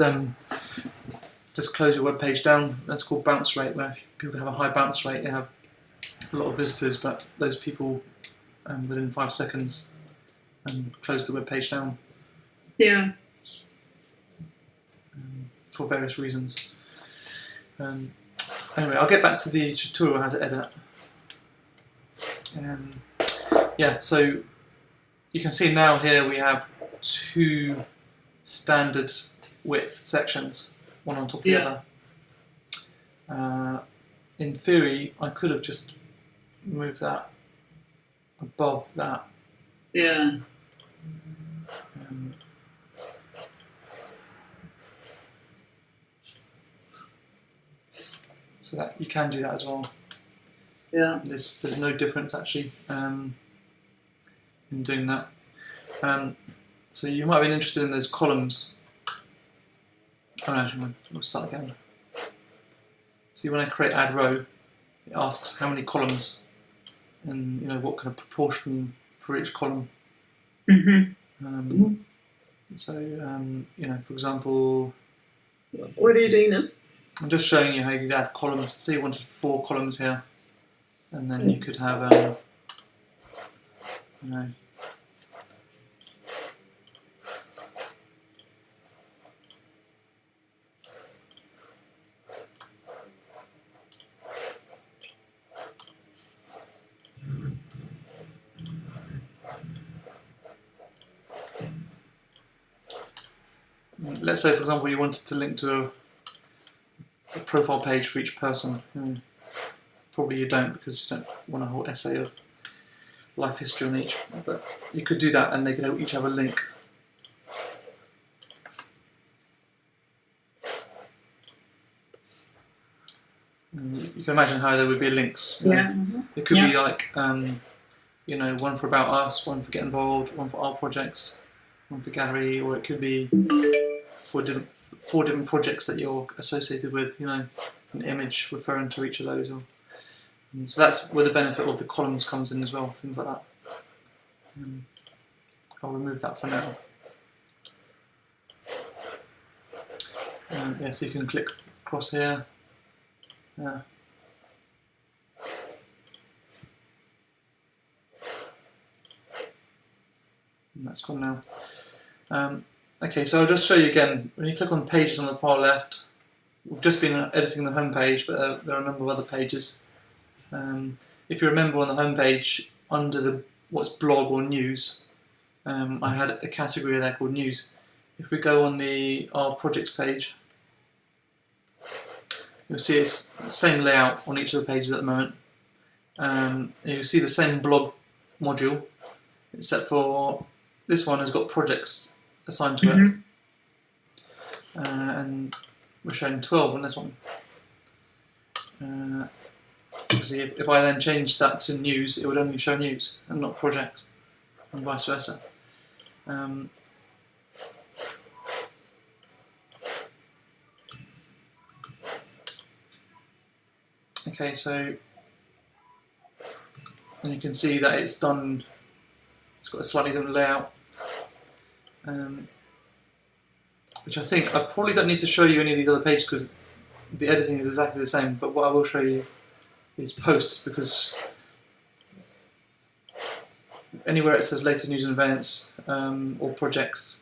[SPEAKER 1] close your web page down. That's called bounce rate, where people have a high bounce rate. They have a lot of visitors, but those people within 5 seconds close the web page down.
[SPEAKER 4] Yeah.
[SPEAKER 1] For various reasons. Anyway, I'll get back to the tutorial how to edit. So you can see now here we have 2 standard width sections, one on top of the other. In theory, I could have just moved that above that.
[SPEAKER 2] Yeah.
[SPEAKER 1] So that you can do that as well.
[SPEAKER 2] Yeah.
[SPEAKER 1] There's no difference actually in doing that. So you might have been interested in those columns. Oh no, we'll start again. See, when I create add row, it asks how many columns and what kind of proportion for each column. For example,
[SPEAKER 3] what are you doing now?
[SPEAKER 1] I'm just showing you how you could add columns. Say you wanted 4 columns here, and then you could have let's say, for example, you wanted to link to a profile page for each person. Probably you don't, because you don't want a whole essay of life history on each, but you could do that and they could each have a link. And you can imagine how there would be links. It could be like one for About Us, one for Get Involved, one for Art Projects, one for Gallery, or it could be 4 different projects that you're associated with, an image referring to each of those. So that's where the benefit of the columns comes in as well, things like that. I'll remove that for now. So you can click across here. And that's gone now. Okay, so I'll just show you again. When you click on pages on the far left, we've just been editing the home page, but there are a number of other pages. If you remember on the home page, under what's blog or news, I had a category there called news. If we go on our projects page, you'll see it's the same layout on each of the pages at the moment. You'll see the same blog module, except for this one has got projects assigned to it. And we're showing 12 on this one. See, if I then change that to news, it would only show news and not projects, and vice versa. Okay, so and you can see that it's done. It's got a slightly different layout, which I think I probably don't need to show you any of these other pages because the editing is exactly the same. But what I will show you is posts, because anywhere it says latest news and events or projects,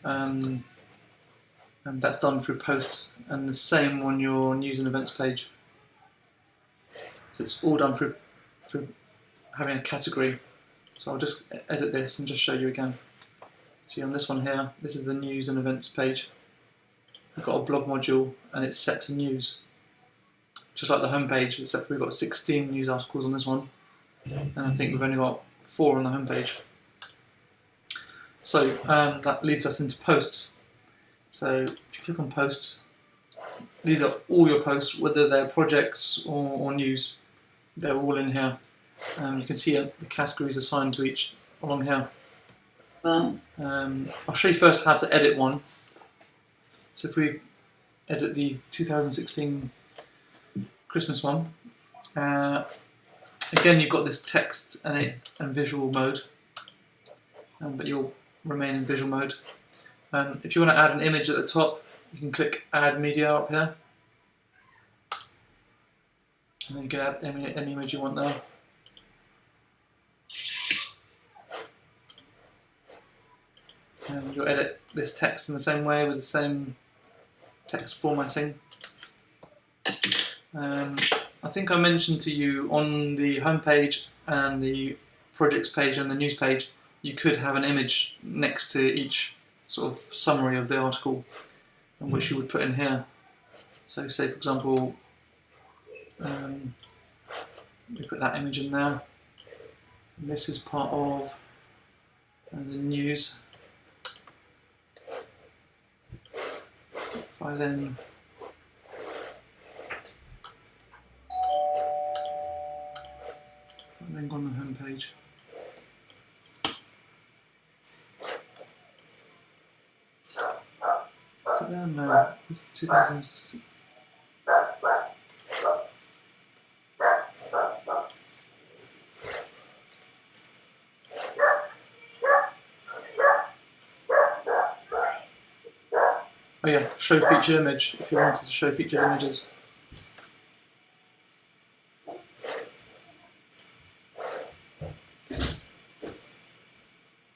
[SPEAKER 1] and that's done through posts, and the same on your news and events page. So it's all done through having a category. So I'll just edit this and just show you again. See on this one here, this is the news and events page. We've got a blog module and it's set to news. Just like the home page, except we've got 16 news articles on this one. And I think we've only got 4 on the home page. So that leads us into posts. So if you click on posts, these are all your posts, whether they're projects or news. They're all in here. You can see the categories assigned to each along here. I'll show you first how to edit one. So if we edit the 2016 Christmas one, again you've got this text and visual mode, but you'll remain in visual mode. If you want to add an image at the top, you can click Add Media up here, and then you can add any image you want there. And you'll edit this text in the same way with the same text formatting. I think I mentioned to you on the home page and the projects page and the news page, you could have an image next to each sort of summary of the article, which you would put in here. So say for example, we put that image in there. And this is part of the news. If I then go on the home page. So there, no, it's 2000. Oh yeah, show featured image if you wanted to show featured images.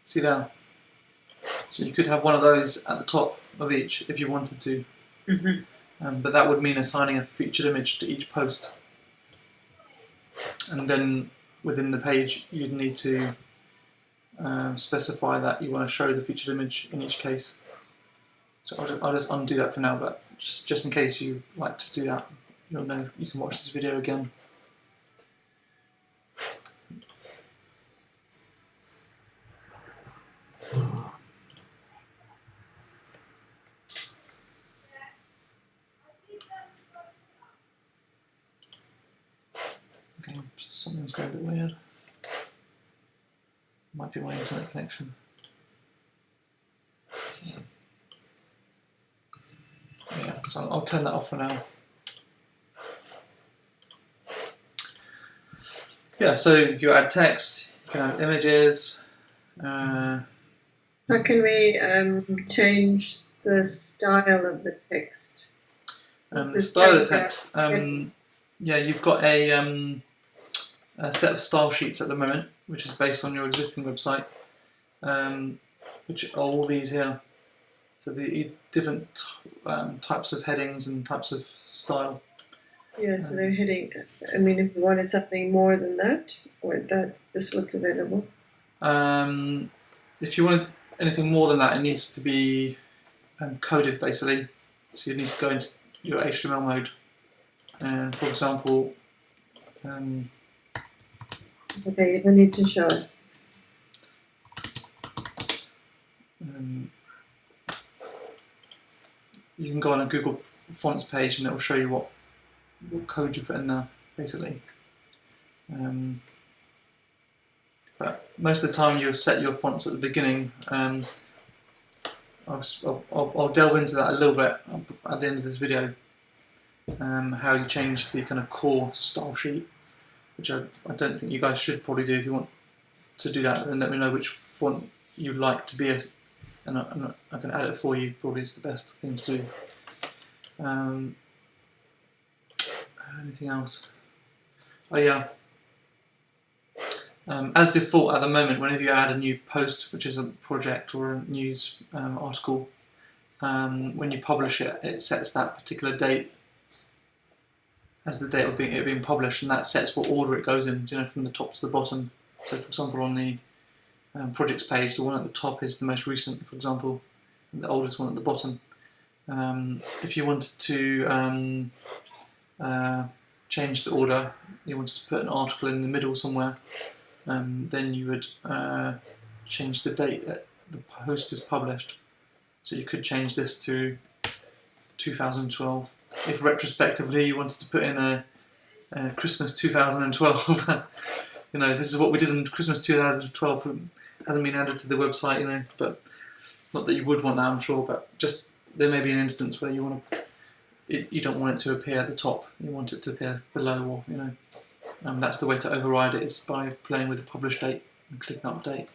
[SPEAKER 1] See there? So you could have one of those at the top of each if you wanted to. But that would mean assigning a featured image to each post. And then within the page you'd need to specify that you want to show the featured image in each case. So I'll just undo that for now, but just in case you like to do that, you'll know you can watch this video again. Okay, something's going a bit weird. Might be my internet connection. Yeah, so I'll turn that off for now. Yeah, so you add text, you can add images.
[SPEAKER 3] How can we change the style of the text?
[SPEAKER 1] The style of the text, yeah, you've got a set of style sheets at the moment, which is based on your existing website, which are all these here. So the different types of headings and types of style.
[SPEAKER 3] Yeah, so they're heading. I mean, if you wanted something more than that, or that just what's available.
[SPEAKER 1] If you wanted anything more than that, it needs to be coded basically. So you need to go into your HTML mode, and for example,
[SPEAKER 3] Okay, you don't need to show us.
[SPEAKER 1] You can go on a Google Fonts page and it will show you what code you put in there, basically. But most of the time you'll set your fonts at the beginning. I'll delve into that a little bit at the end of this video. How you change the kind of core style sheet, which I don't think you guys should probably do. If you want to do that, then let me know which font you'd like to be, and I can add it for you. Probably is the best thing to do. Anything else? Oh yeah. As default at the moment, whenever you add a new post, which is a project or a news article, when you publish it, it sets that particular date as the date of it being published, and that sets what order it goes in, from the top to the bottom. So for example, on the projects page, the one at the top is the most recent, for example, and the oldest one at the bottom. If you wanted to change the order, you wanted to put an article in the middle somewhere, then you would change the date that the post is published. So you could change this to 2012. If retrospectively you wanted to put in a Christmas 2012, this is what we did in Christmas 2012. It hasn't been added to the website, but not that you would want that, I'm sure. But just there may be an instance where you don't want it to appear at the top. You want it to appear below, or that's the way to override it, is by playing with the publish date and clicking update.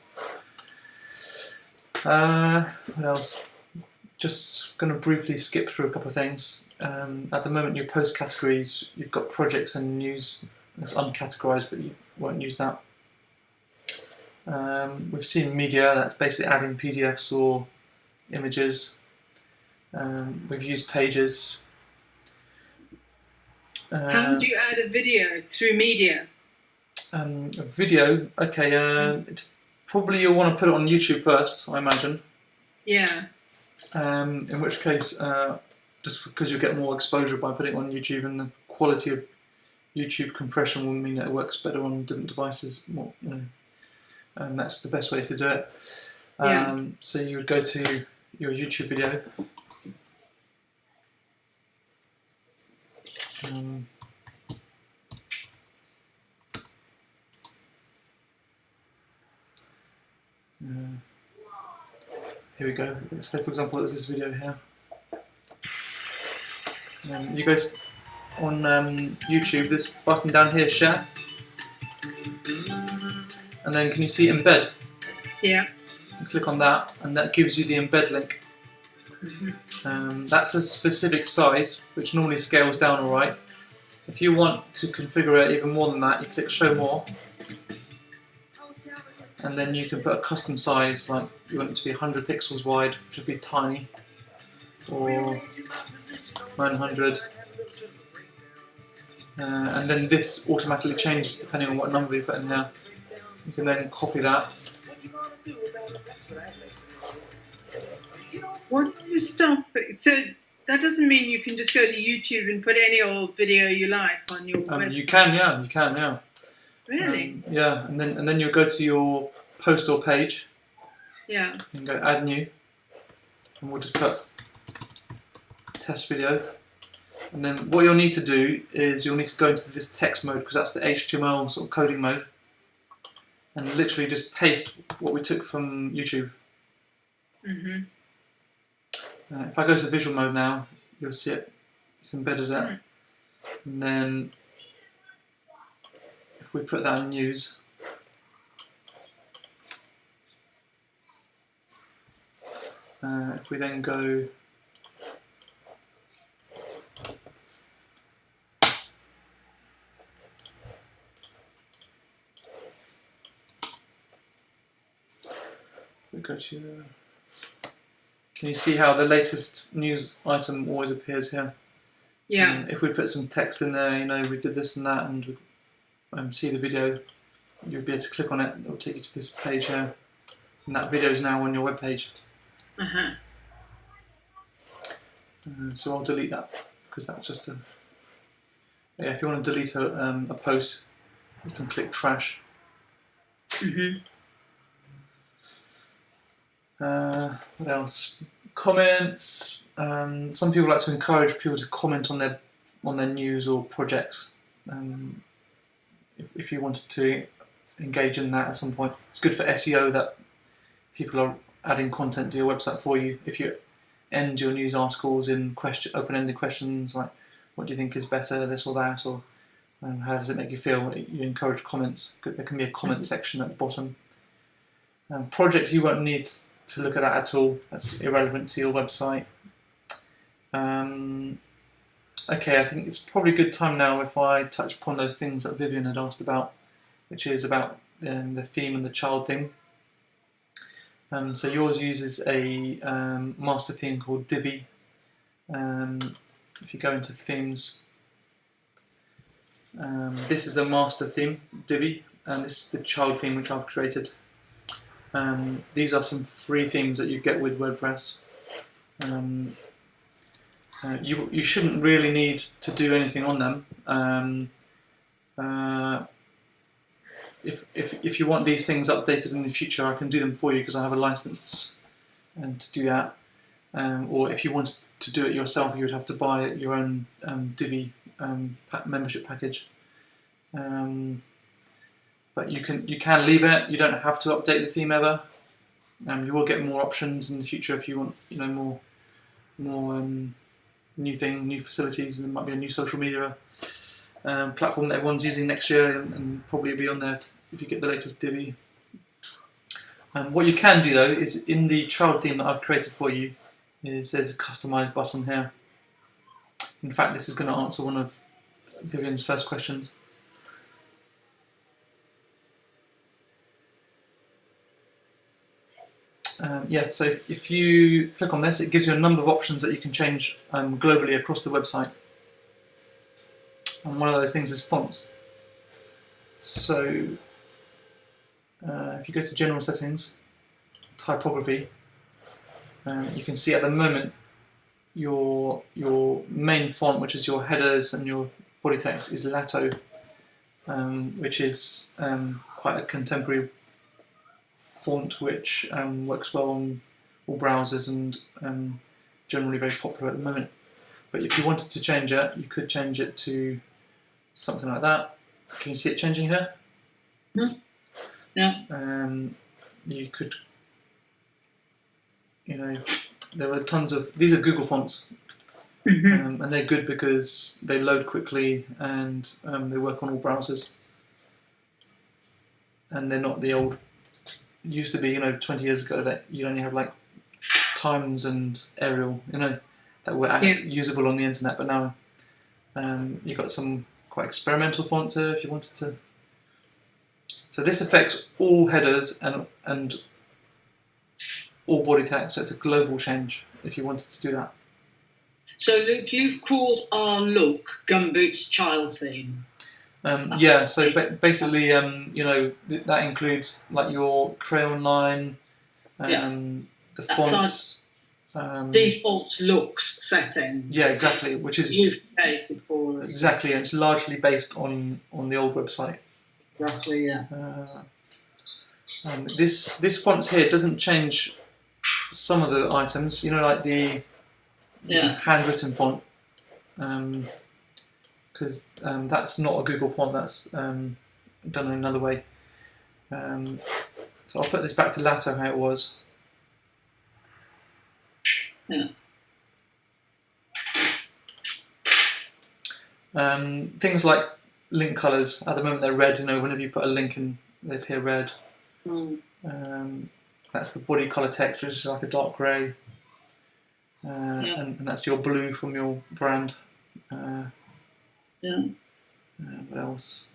[SPEAKER 1] What else? Just going to briefly skip through a couple of things. At the moment, your post categories, you've got projects and news. It's uncategorized, but you won't use that. We've seen media, that's basically adding PDFs or images. We've used pages.
[SPEAKER 4] How do you add a video through media?
[SPEAKER 1] A video, okay, probably you'll want to put it on YouTube first, I imagine.
[SPEAKER 4] Yeah.
[SPEAKER 1] In which case, just because you'll get more exposure by putting it on YouTube, and the quality of YouTube compression will mean that it works better on different devices. More, and that's the best way to do it. So you would go to your YouTube video. Here we go. Say for example, there's this video here. You go on YouTube, this button down here, share, and then can you see embed?
[SPEAKER 4] Yeah.
[SPEAKER 1] You click on that, and that gives you the embed link. That's a specific size, which normally scales down alright. If you want to configure it even more than that, you click show more, and then you can put a custom size, like you want it to be 100 pixels wide, which would be tiny, or 900, and then this automatically changes depending on what number you put in here. You can then copy that.
[SPEAKER 4] What does this stop? So that doesn't mean you can just go to YouTube and put any old video you like on your web.
[SPEAKER 1] You can, yeah.
[SPEAKER 4] Really?
[SPEAKER 1] Yeah, and then you'll go to your post or page.
[SPEAKER 4] Yeah.
[SPEAKER 1] You can go add new, and we'll just put test video. And then what you'll need to do is you'll need to go into this text mode, because that's the HTML sort of coding mode, and literally just paste what we took from YouTube. If I go to visual mode now, you'll see it's embedded there. And then if we put that in news, if we then go Can you see how the latest news item always appears here?
[SPEAKER 4] Yeah.
[SPEAKER 1] If we put some text in there, you know, we did this and that, and see the video, you'll be able to click on it. It'll take you to this page here, and that video is now on your web page. So I'll delete that because that's just a. Yeah, if you want to delete a post, you can click trash. What else? Comments. Some people like to encourage people to comment on their news or projects. If you wanted to engage in that at some point, it's good for SEO that people are adding content to your website for you. If you end your news articles in open-ended questions like, "What do you think is better, this or that?" or "How does it make you feel?" You encourage comments. There can be a comment section at the bottom. Projects, you won't need to look at that at all. That's irrelevant to your website. Okay, I think it's probably a good time now if I touch upon those things that Vivian had asked about, which is about the theme and the child theme. So yours uses a master theme called Divi. If you go into themes, this is a master theme, Divi, and this is the child theme which I've created. These are some free themes that you get with WordPress. You shouldn't really need to do anything on them. If you want these things updated in the future, I can do them for you because I have a license to do that. Or if you wanted to do it yourself, you would have to buy your own Divi membership package. But you can leave it. You don't have to update the theme ever. You will get more options in the future if you want, you know, more new facilities. There might be a new social media platform that everyone's using next year, and probably be on there if you get the latest Divi. What you can do though is in the child theme that I've created for you, there's a customize button here. In fact, this is going to answer one of Vivian's first questions. So if you click on this, it gives you a number of options that you can change globally across the website. And one of those things is fonts. So if you go to General Settings, Typography, you can see at the moment your main font, which is your headers and your body text, is Lato, which is quite a contemporary font which works well on all browsers and generally very popular at the moment. But if you wanted to change it, you could change it to something like that. Can you see it changing here?
[SPEAKER 2] Yeah.
[SPEAKER 1] You could, you know, there are tons of, these are Google fonts, and they're good because they load quickly and they work on all browsers. And they're not the old, used to be, you know, 20 years ago that you only have like Times and Arial, you know, that were usable on the internet, but now you've got some quite experimental fonts here if you wanted to. So this affects all headers and all body text, so it's a global change if you wanted to do that.
[SPEAKER 2] So Luke, you've called our look GumBoots Child Theme.
[SPEAKER 1] Yeah, so basically, you know, that includes like your crayon line, the fonts.
[SPEAKER 2] Default looks setting.
[SPEAKER 1] Yeah, exactly, which is
[SPEAKER 2] you've created for us.
[SPEAKER 1] Exactly, and it's largely based on the old website.
[SPEAKER 2] Exactly, yeah.
[SPEAKER 1] This fonts here doesn't change some of the items, you know, like the handwritten font, because that's not a Google font, that's done in another way. So I'll put this back to Lato how it was.
[SPEAKER 2] Yeah.
[SPEAKER 1] Things like link colours, at the moment they're red, you know, whenever you put a link in, they appear red. That's the body colour text, which is like a dark grey. And that's your blue from your brand. What else?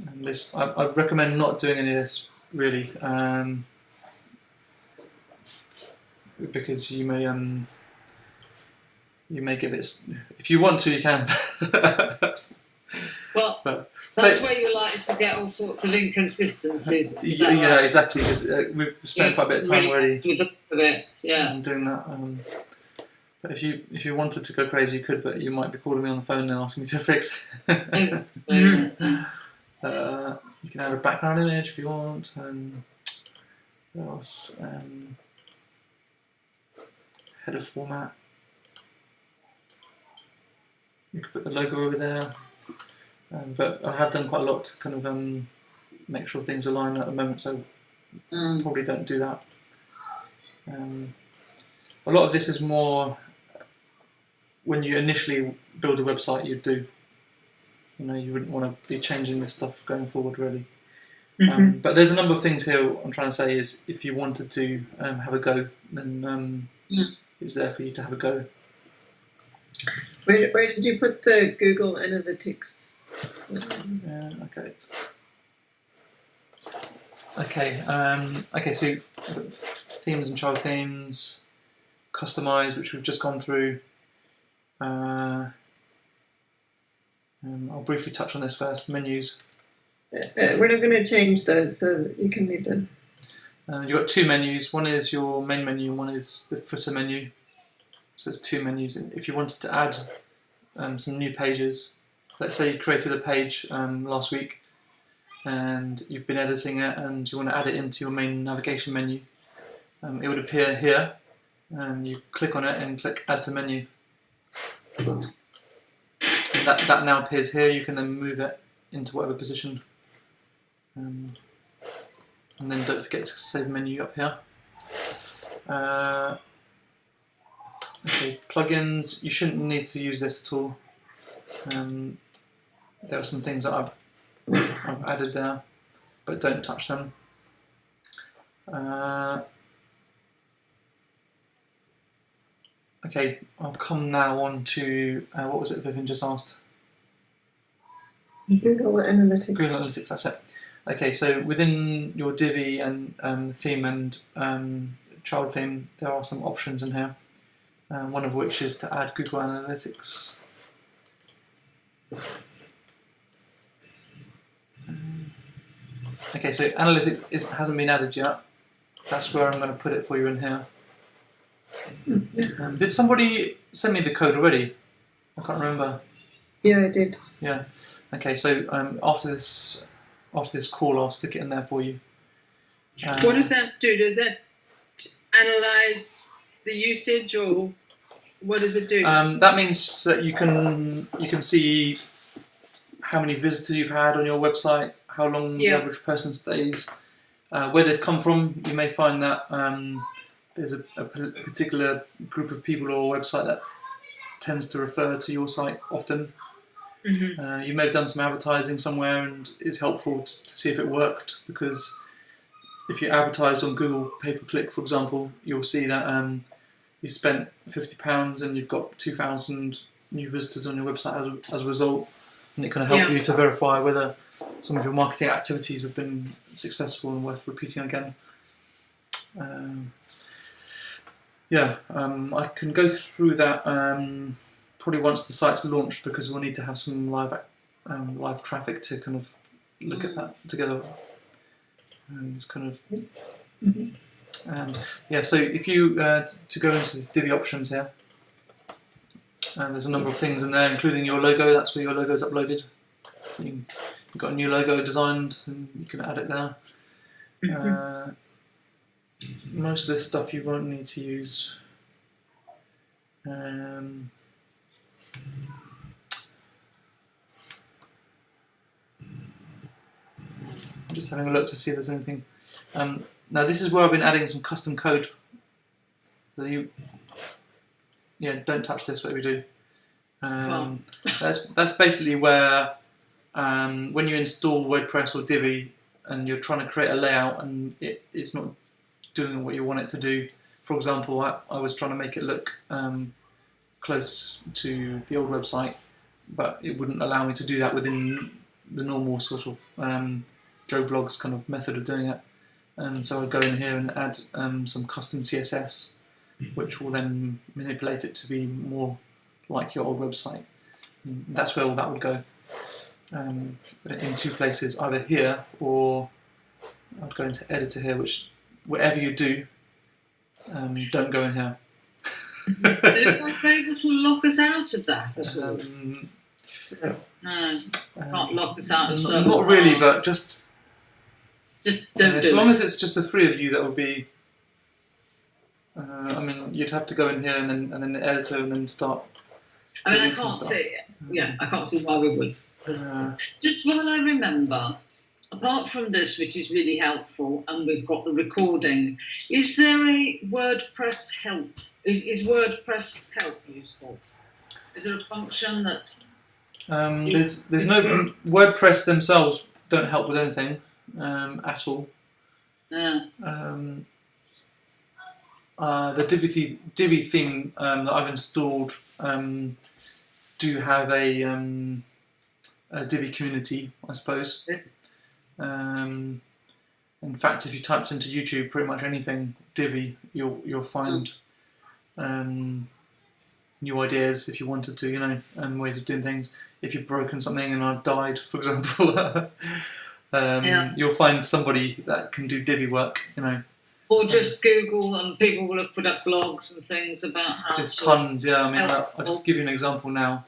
[SPEAKER 1] And this, I'd recommend not doing any of this, really. because you may get a bit. If you want to, you can.
[SPEAKER 2] Well,
[SPEAKER 1] But
[SPEAKER 2] that's where you're likely to get all sorts of inconsistencies. Is that
[SPEAKER 1] yeah,
[SPEAKER 2] right?
[SPEAKER 1] exactly. Because we've spent quite a bit of time already
[SPEAKER 2] With a bit, yeah.
[SPEAKER 1] doing that. But if you wanted to go crazy, you could. But you might be calling me on the phone and asking me to fix. You can add a background image if you want. What else? Header format. You could put the logo over there. But I have done quite a lot to kind of make sure things align at the moment, so probably don't do that. A lot of this is more when you initially build a website, you'd do. You wouldn't want to be changing this stuff going forward, really. But there's a number of things here. What I'm trying to say is, if you wanted to have a go, then it's there for you to have a go.
[SPEAKER 3] Where did you put the Google Analytics?
[SPEAKER 1] Okay. Okay. So themes and child themes, customize, which we've just gone through. I'll briefly touch on this first. Menus.
[SPEAKER 3] We're not going to change those, so you can leave them.
[SPEAKER 1] You've got two menus. One is your main menu, and one is the footer menu. So there's two menus. If you wanted to add some new pages, let's say you created a page last week and you've been editing it and you want to add it into your main navigation menu, it would appear here. You click on it and click Add to Menu. And that now appears here. You can then move it into whatever position. And then don't forget to save menu up here. Okay, plugins. You shouldn't need to use this at all. There are some things that I've added there, but don't touch them. Okay, I'll come now on to what was it Vivian just asked?
[SPEAKER 3] Google Analytics.
[SPEAKER 1] Google Analytics, that's it. Okay, so within your Divi and theme and child theme, there are some options in here. One of which is to add Google Analytics. Okay, so Analytics hasn't been added yet. That's where I'm going to put it for you in here. Did somebody send me the code already? I can't remember.
[SPEAKER 3] Yeah, I did.
[SPEAKER 1] Yeah. Okay, so after this call, I'll stick it in there for you.
[SPEAKER 4] What does that do? Does that analyze the usage, or what does it do?
[SPEAKER 1] That means that you can see how many visitors you've had on your website, how long the average person stays, where they've come from. You may find that there's a particular group of people or website that tends to refer to your site often. You may have done some advertising somewhere and it's helpful to see if it worked, because if you advertised on Google pay-per-click, for example, you'll see that you spent £50 and you've got 2,000 new visitors on your website as a result, and it can help you to verify whether some of your marketing activities have been successful and worth repeating again. I can go through that probably once the site's launched, because we'll need to have some live traffic to kind of look at that together. It's kind of so if you to go into these Divi options here, there's a number of things in there, including your logo. That's where your logo is uploaded. So you've got a new logo designed, and you can add it there. Most of this stuff you won't need to use. Just having a look to see if there's anything. Now this is where I've been adding some custom code. So don't touch this, whatever you do. That's basically where when you install WordPress or Divi and you're trying to create a layout and it's not doing what you want it to do. For example, I was trying to make it look close to the old website, but it wouldn't allow me to do that within the normal sort of Joe Blogs kind of method of doing it. And so I'd go in here and add some custom CSS which will then manipulate it to be more like your old website. And that's where all that would go. In two places, either here or I'd go into editor here, which whatever you do, don't go in here.
[SPEAKER 2] Are you guys able to lock us out of that at all? No, can't lock us out of certain
[SPEAKER 1] not really, but just
[SPEAKER 2] don't do
[SPEAKER 1] as long
[SPEAKER 2] it.
[SPEAKER 1] as it's just the three of you, that would be. I mean, you'd have to go in here and then the editor and then start.
[SPEAKER 2] I mean, I
[SPEAKER 1] doing some
[SPEAKER 2] can't
[SPEAKER 1] stuff.
[SPEAKER 2] see. Yeah, I can't see why we would. 'Cause just while I remember, apart from this, which is really helpful, and we've got the recording, is there a WordPress help? Is WordPress help useful? Is there a function that?
[SPEAKER 1] There's no WordPress themselves don't help with anything at all. The Divi theme that I've installed do have a Divi community, I suppose. In fact, if you typed into YouTube pretty much anything Divi, you'll find new ideas if you wanted to, and ways of doing things. If you've broken something and I've died, for example, you'll find somebody that can do Divi work,
[SPEAKER 2] Or just Google, and people will have put up blogs and things about how
[SPEAKER 1] There's
[SPEAKER 2] to.
[SPEAKER 1] tons, yeah. I mean, I'll just give you an example now.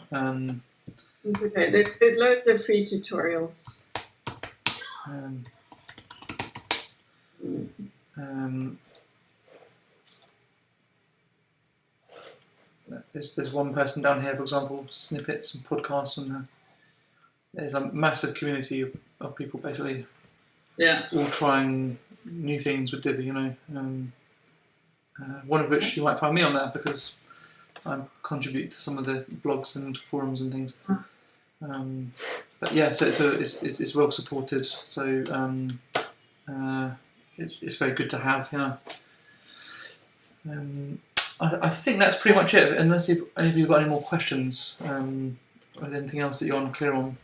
[SPEAKER 3] It's okay. There's loads of free tutorials.
[SPEAKER 1] There's one person down here, for example, snippets and podcasts, and there's a massive community of people basically all trying new things with Divi, one of which you might find me on there because I contribute to some of the blogs and forums and things. But yeah, so it's well supported, so it's very good to have, I think that's pretty much it, unless any of you have got any more questions, or anything else that you're unclear on.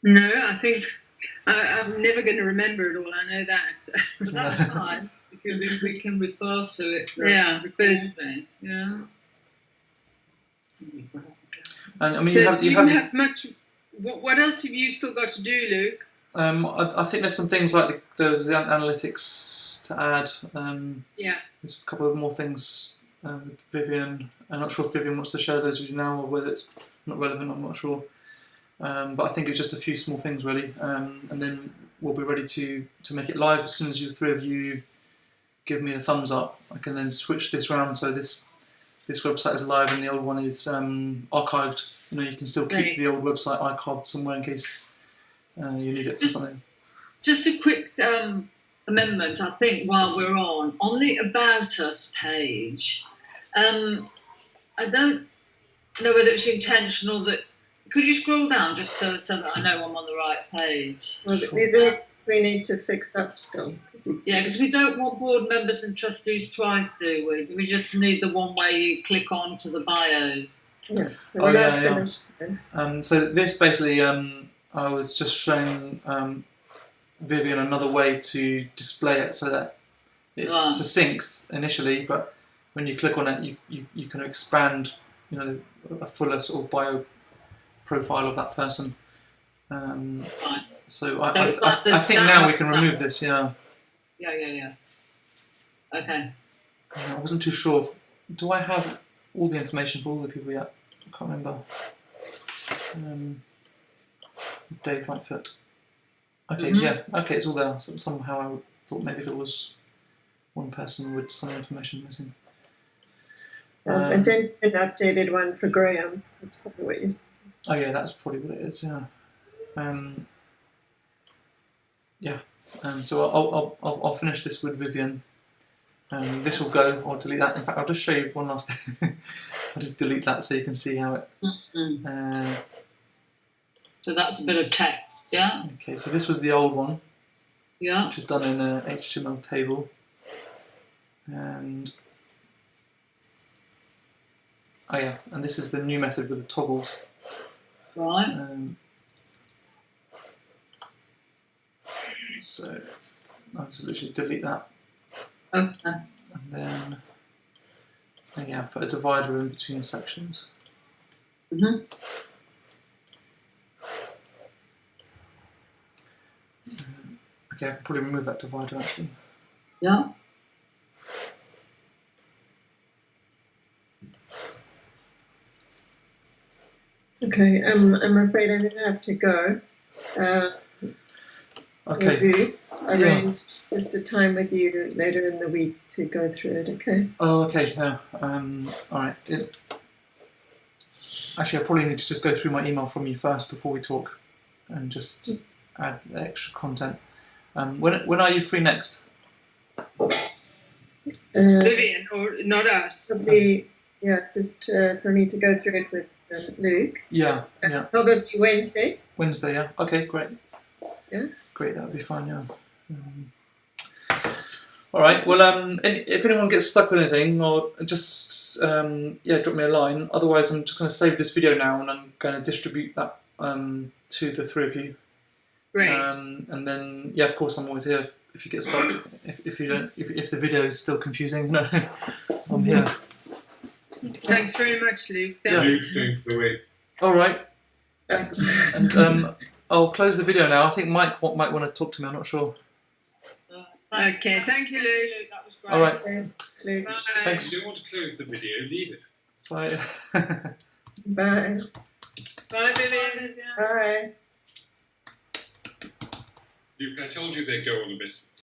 [SPEAKER 4] No, I think I'm never going to remember it all. I know that,
[SPEAKER 2] But that's fine. We can refer to it.
[SPEAKER 4] Yeah, but
[SPEAKER 2] yeah.
[SPEAKER 1] And I mean,
[SPEAKER 4] so
[SPEAKER 1] you have
[SPEAKER 4] have much. What else have you still got to do, Luke?
[SPEAKER 1] I think there's some things like there's the analytics to add. There's a couple of more things with Vivian. I'm not sure if Vivian wants to share those with you now or whether it's not relevant. I'm not sure. But I think it's just a few small things really, and then we'll be ready to make it live as soon as you three of you give me a thumbs up. I can then switch this round so this website is live and the old one is archived. You can still keep the old website archived somewhere in case you need it for something.
[SPEAKER 2] Just a quick amendment, I think, while we're on the About Us page. I don't know whether it's intentional that. Could you scroll down just so that I know I'm on the right page?
[SPEAKER 3] Well, these are we need to fix up still.
[SPEAKER 2] Because we don't want board members and trustees twice, do we? We just need the one where you click on to the bios.
[SPEAKER 3] Yeah.
[SPEAKER 1] Finished. So this basically, I was just showing Vivian another way to display it so that it's succinct initially, but when you click on it, you can expand, a fuller sort of bio profile of that person. So I think now we can remove this. Yeah.
[SPEAKER 2] Yeah. Okay.
[SPEAKER 1] I wasn't too sure. Do I have all the information for all the people yet? I can't remember. Dave Lightfoot. Okay, yeah. Okay, it's all there. Somehow I thought maybe there was one person with some information missing.
[SPEAKER 3] I sent an updated one for Graham. That's probably what you.
[SPEAKER 1] Oh yeah, that's probably what it is. Yeah. So I'll finish this with Vivian. This will go. I'll delete that. In fact, I'll just show you one last thing. I'll just delete that so you can see how it.
[SPEAKER 2] So that's a bit of text, yeah.
[SPEAKER 1] Okay, so this was the old one.
[SPEAKER 2] Yeah.
[SPEAKER 1] Which is done in a HTML table, and and this is the new method with the toggles.
[SPEAKER 2] Right.
[SPEAKER 1] So I'll just literally delete that.
[SPEAKER 2] Okay.
[SPEAKER 1] And then again, I've put a divider in between the sections.
[SPEAKER 2] Mhm.
[SPEAKER 1] Okay, I can probably remove that divider actually.
[SPEAKER 2] Yeah.
[SPEAKER 3] Okay, I'm afraid I'm going to have to go.
[SPEAKER 1] Okay.
[SPEAKER 3] Maybe arrange just a time with you later in the week to go through it, okay?
[SPEAKER 1] Oh, okay. Yeah. All right. Actually, I probably need to just go through my email from you first before we talk, and just add the extra content. When are you free next?
[SPEAKER 4] Vivian, or not us.
[SPEAKER 3] Probably, yeah, just for me to go through it with Luke.
[SPEAKER 1] Yeah.
[SPEAKER 3] Probably Wednesday.
[SPEAKER 1] Wednesday. Yeah. Okay. Great.
[SPEAKER 3] Yeah.
[SPEAKER 1] Great. That would be fine. Yeah. All right. Well, if anyone gets stuck with anything, or just drop me a line. Otherwise, I'm just going to save this video now, and I'm going to distribute that to the three of you.
[SPEAKER 4] Great.
[SPEAKER 1] And then, yeah, of course, I'm always here if you get stuck. If you don't, if the video is still confusing, no, I'm here.
[SPEAKER 4] Thanks very much, Luke.
[SPEAKER 1] Yeah.
[SPEAKER 5] Luke's doing for the week.
[SPEAKER 1] All right. Thanks. And I'll close the video now. I think Mike might want to talk to me. I'm not sure.
[SPEAKER 4] Okay, thank you, Luke.
[SPEAKER 2] That was great.
[SPEAKER 1] All right.
[SPEAKER 3] Thanks, Luke.
[SPEAKER 4] Bye.
[SPEAKER 1] Thanks.
[SPEAKER 5] If you want to close the video, leave it.
[SPEAKER 1] Bye.
[SPEAKER 3] Bye.
[SPEAKER 4] Bye, Vivian.
[SPEAKER 3] Bye.
[SPEAKER 5] Luke, I told you they'd go on a bit.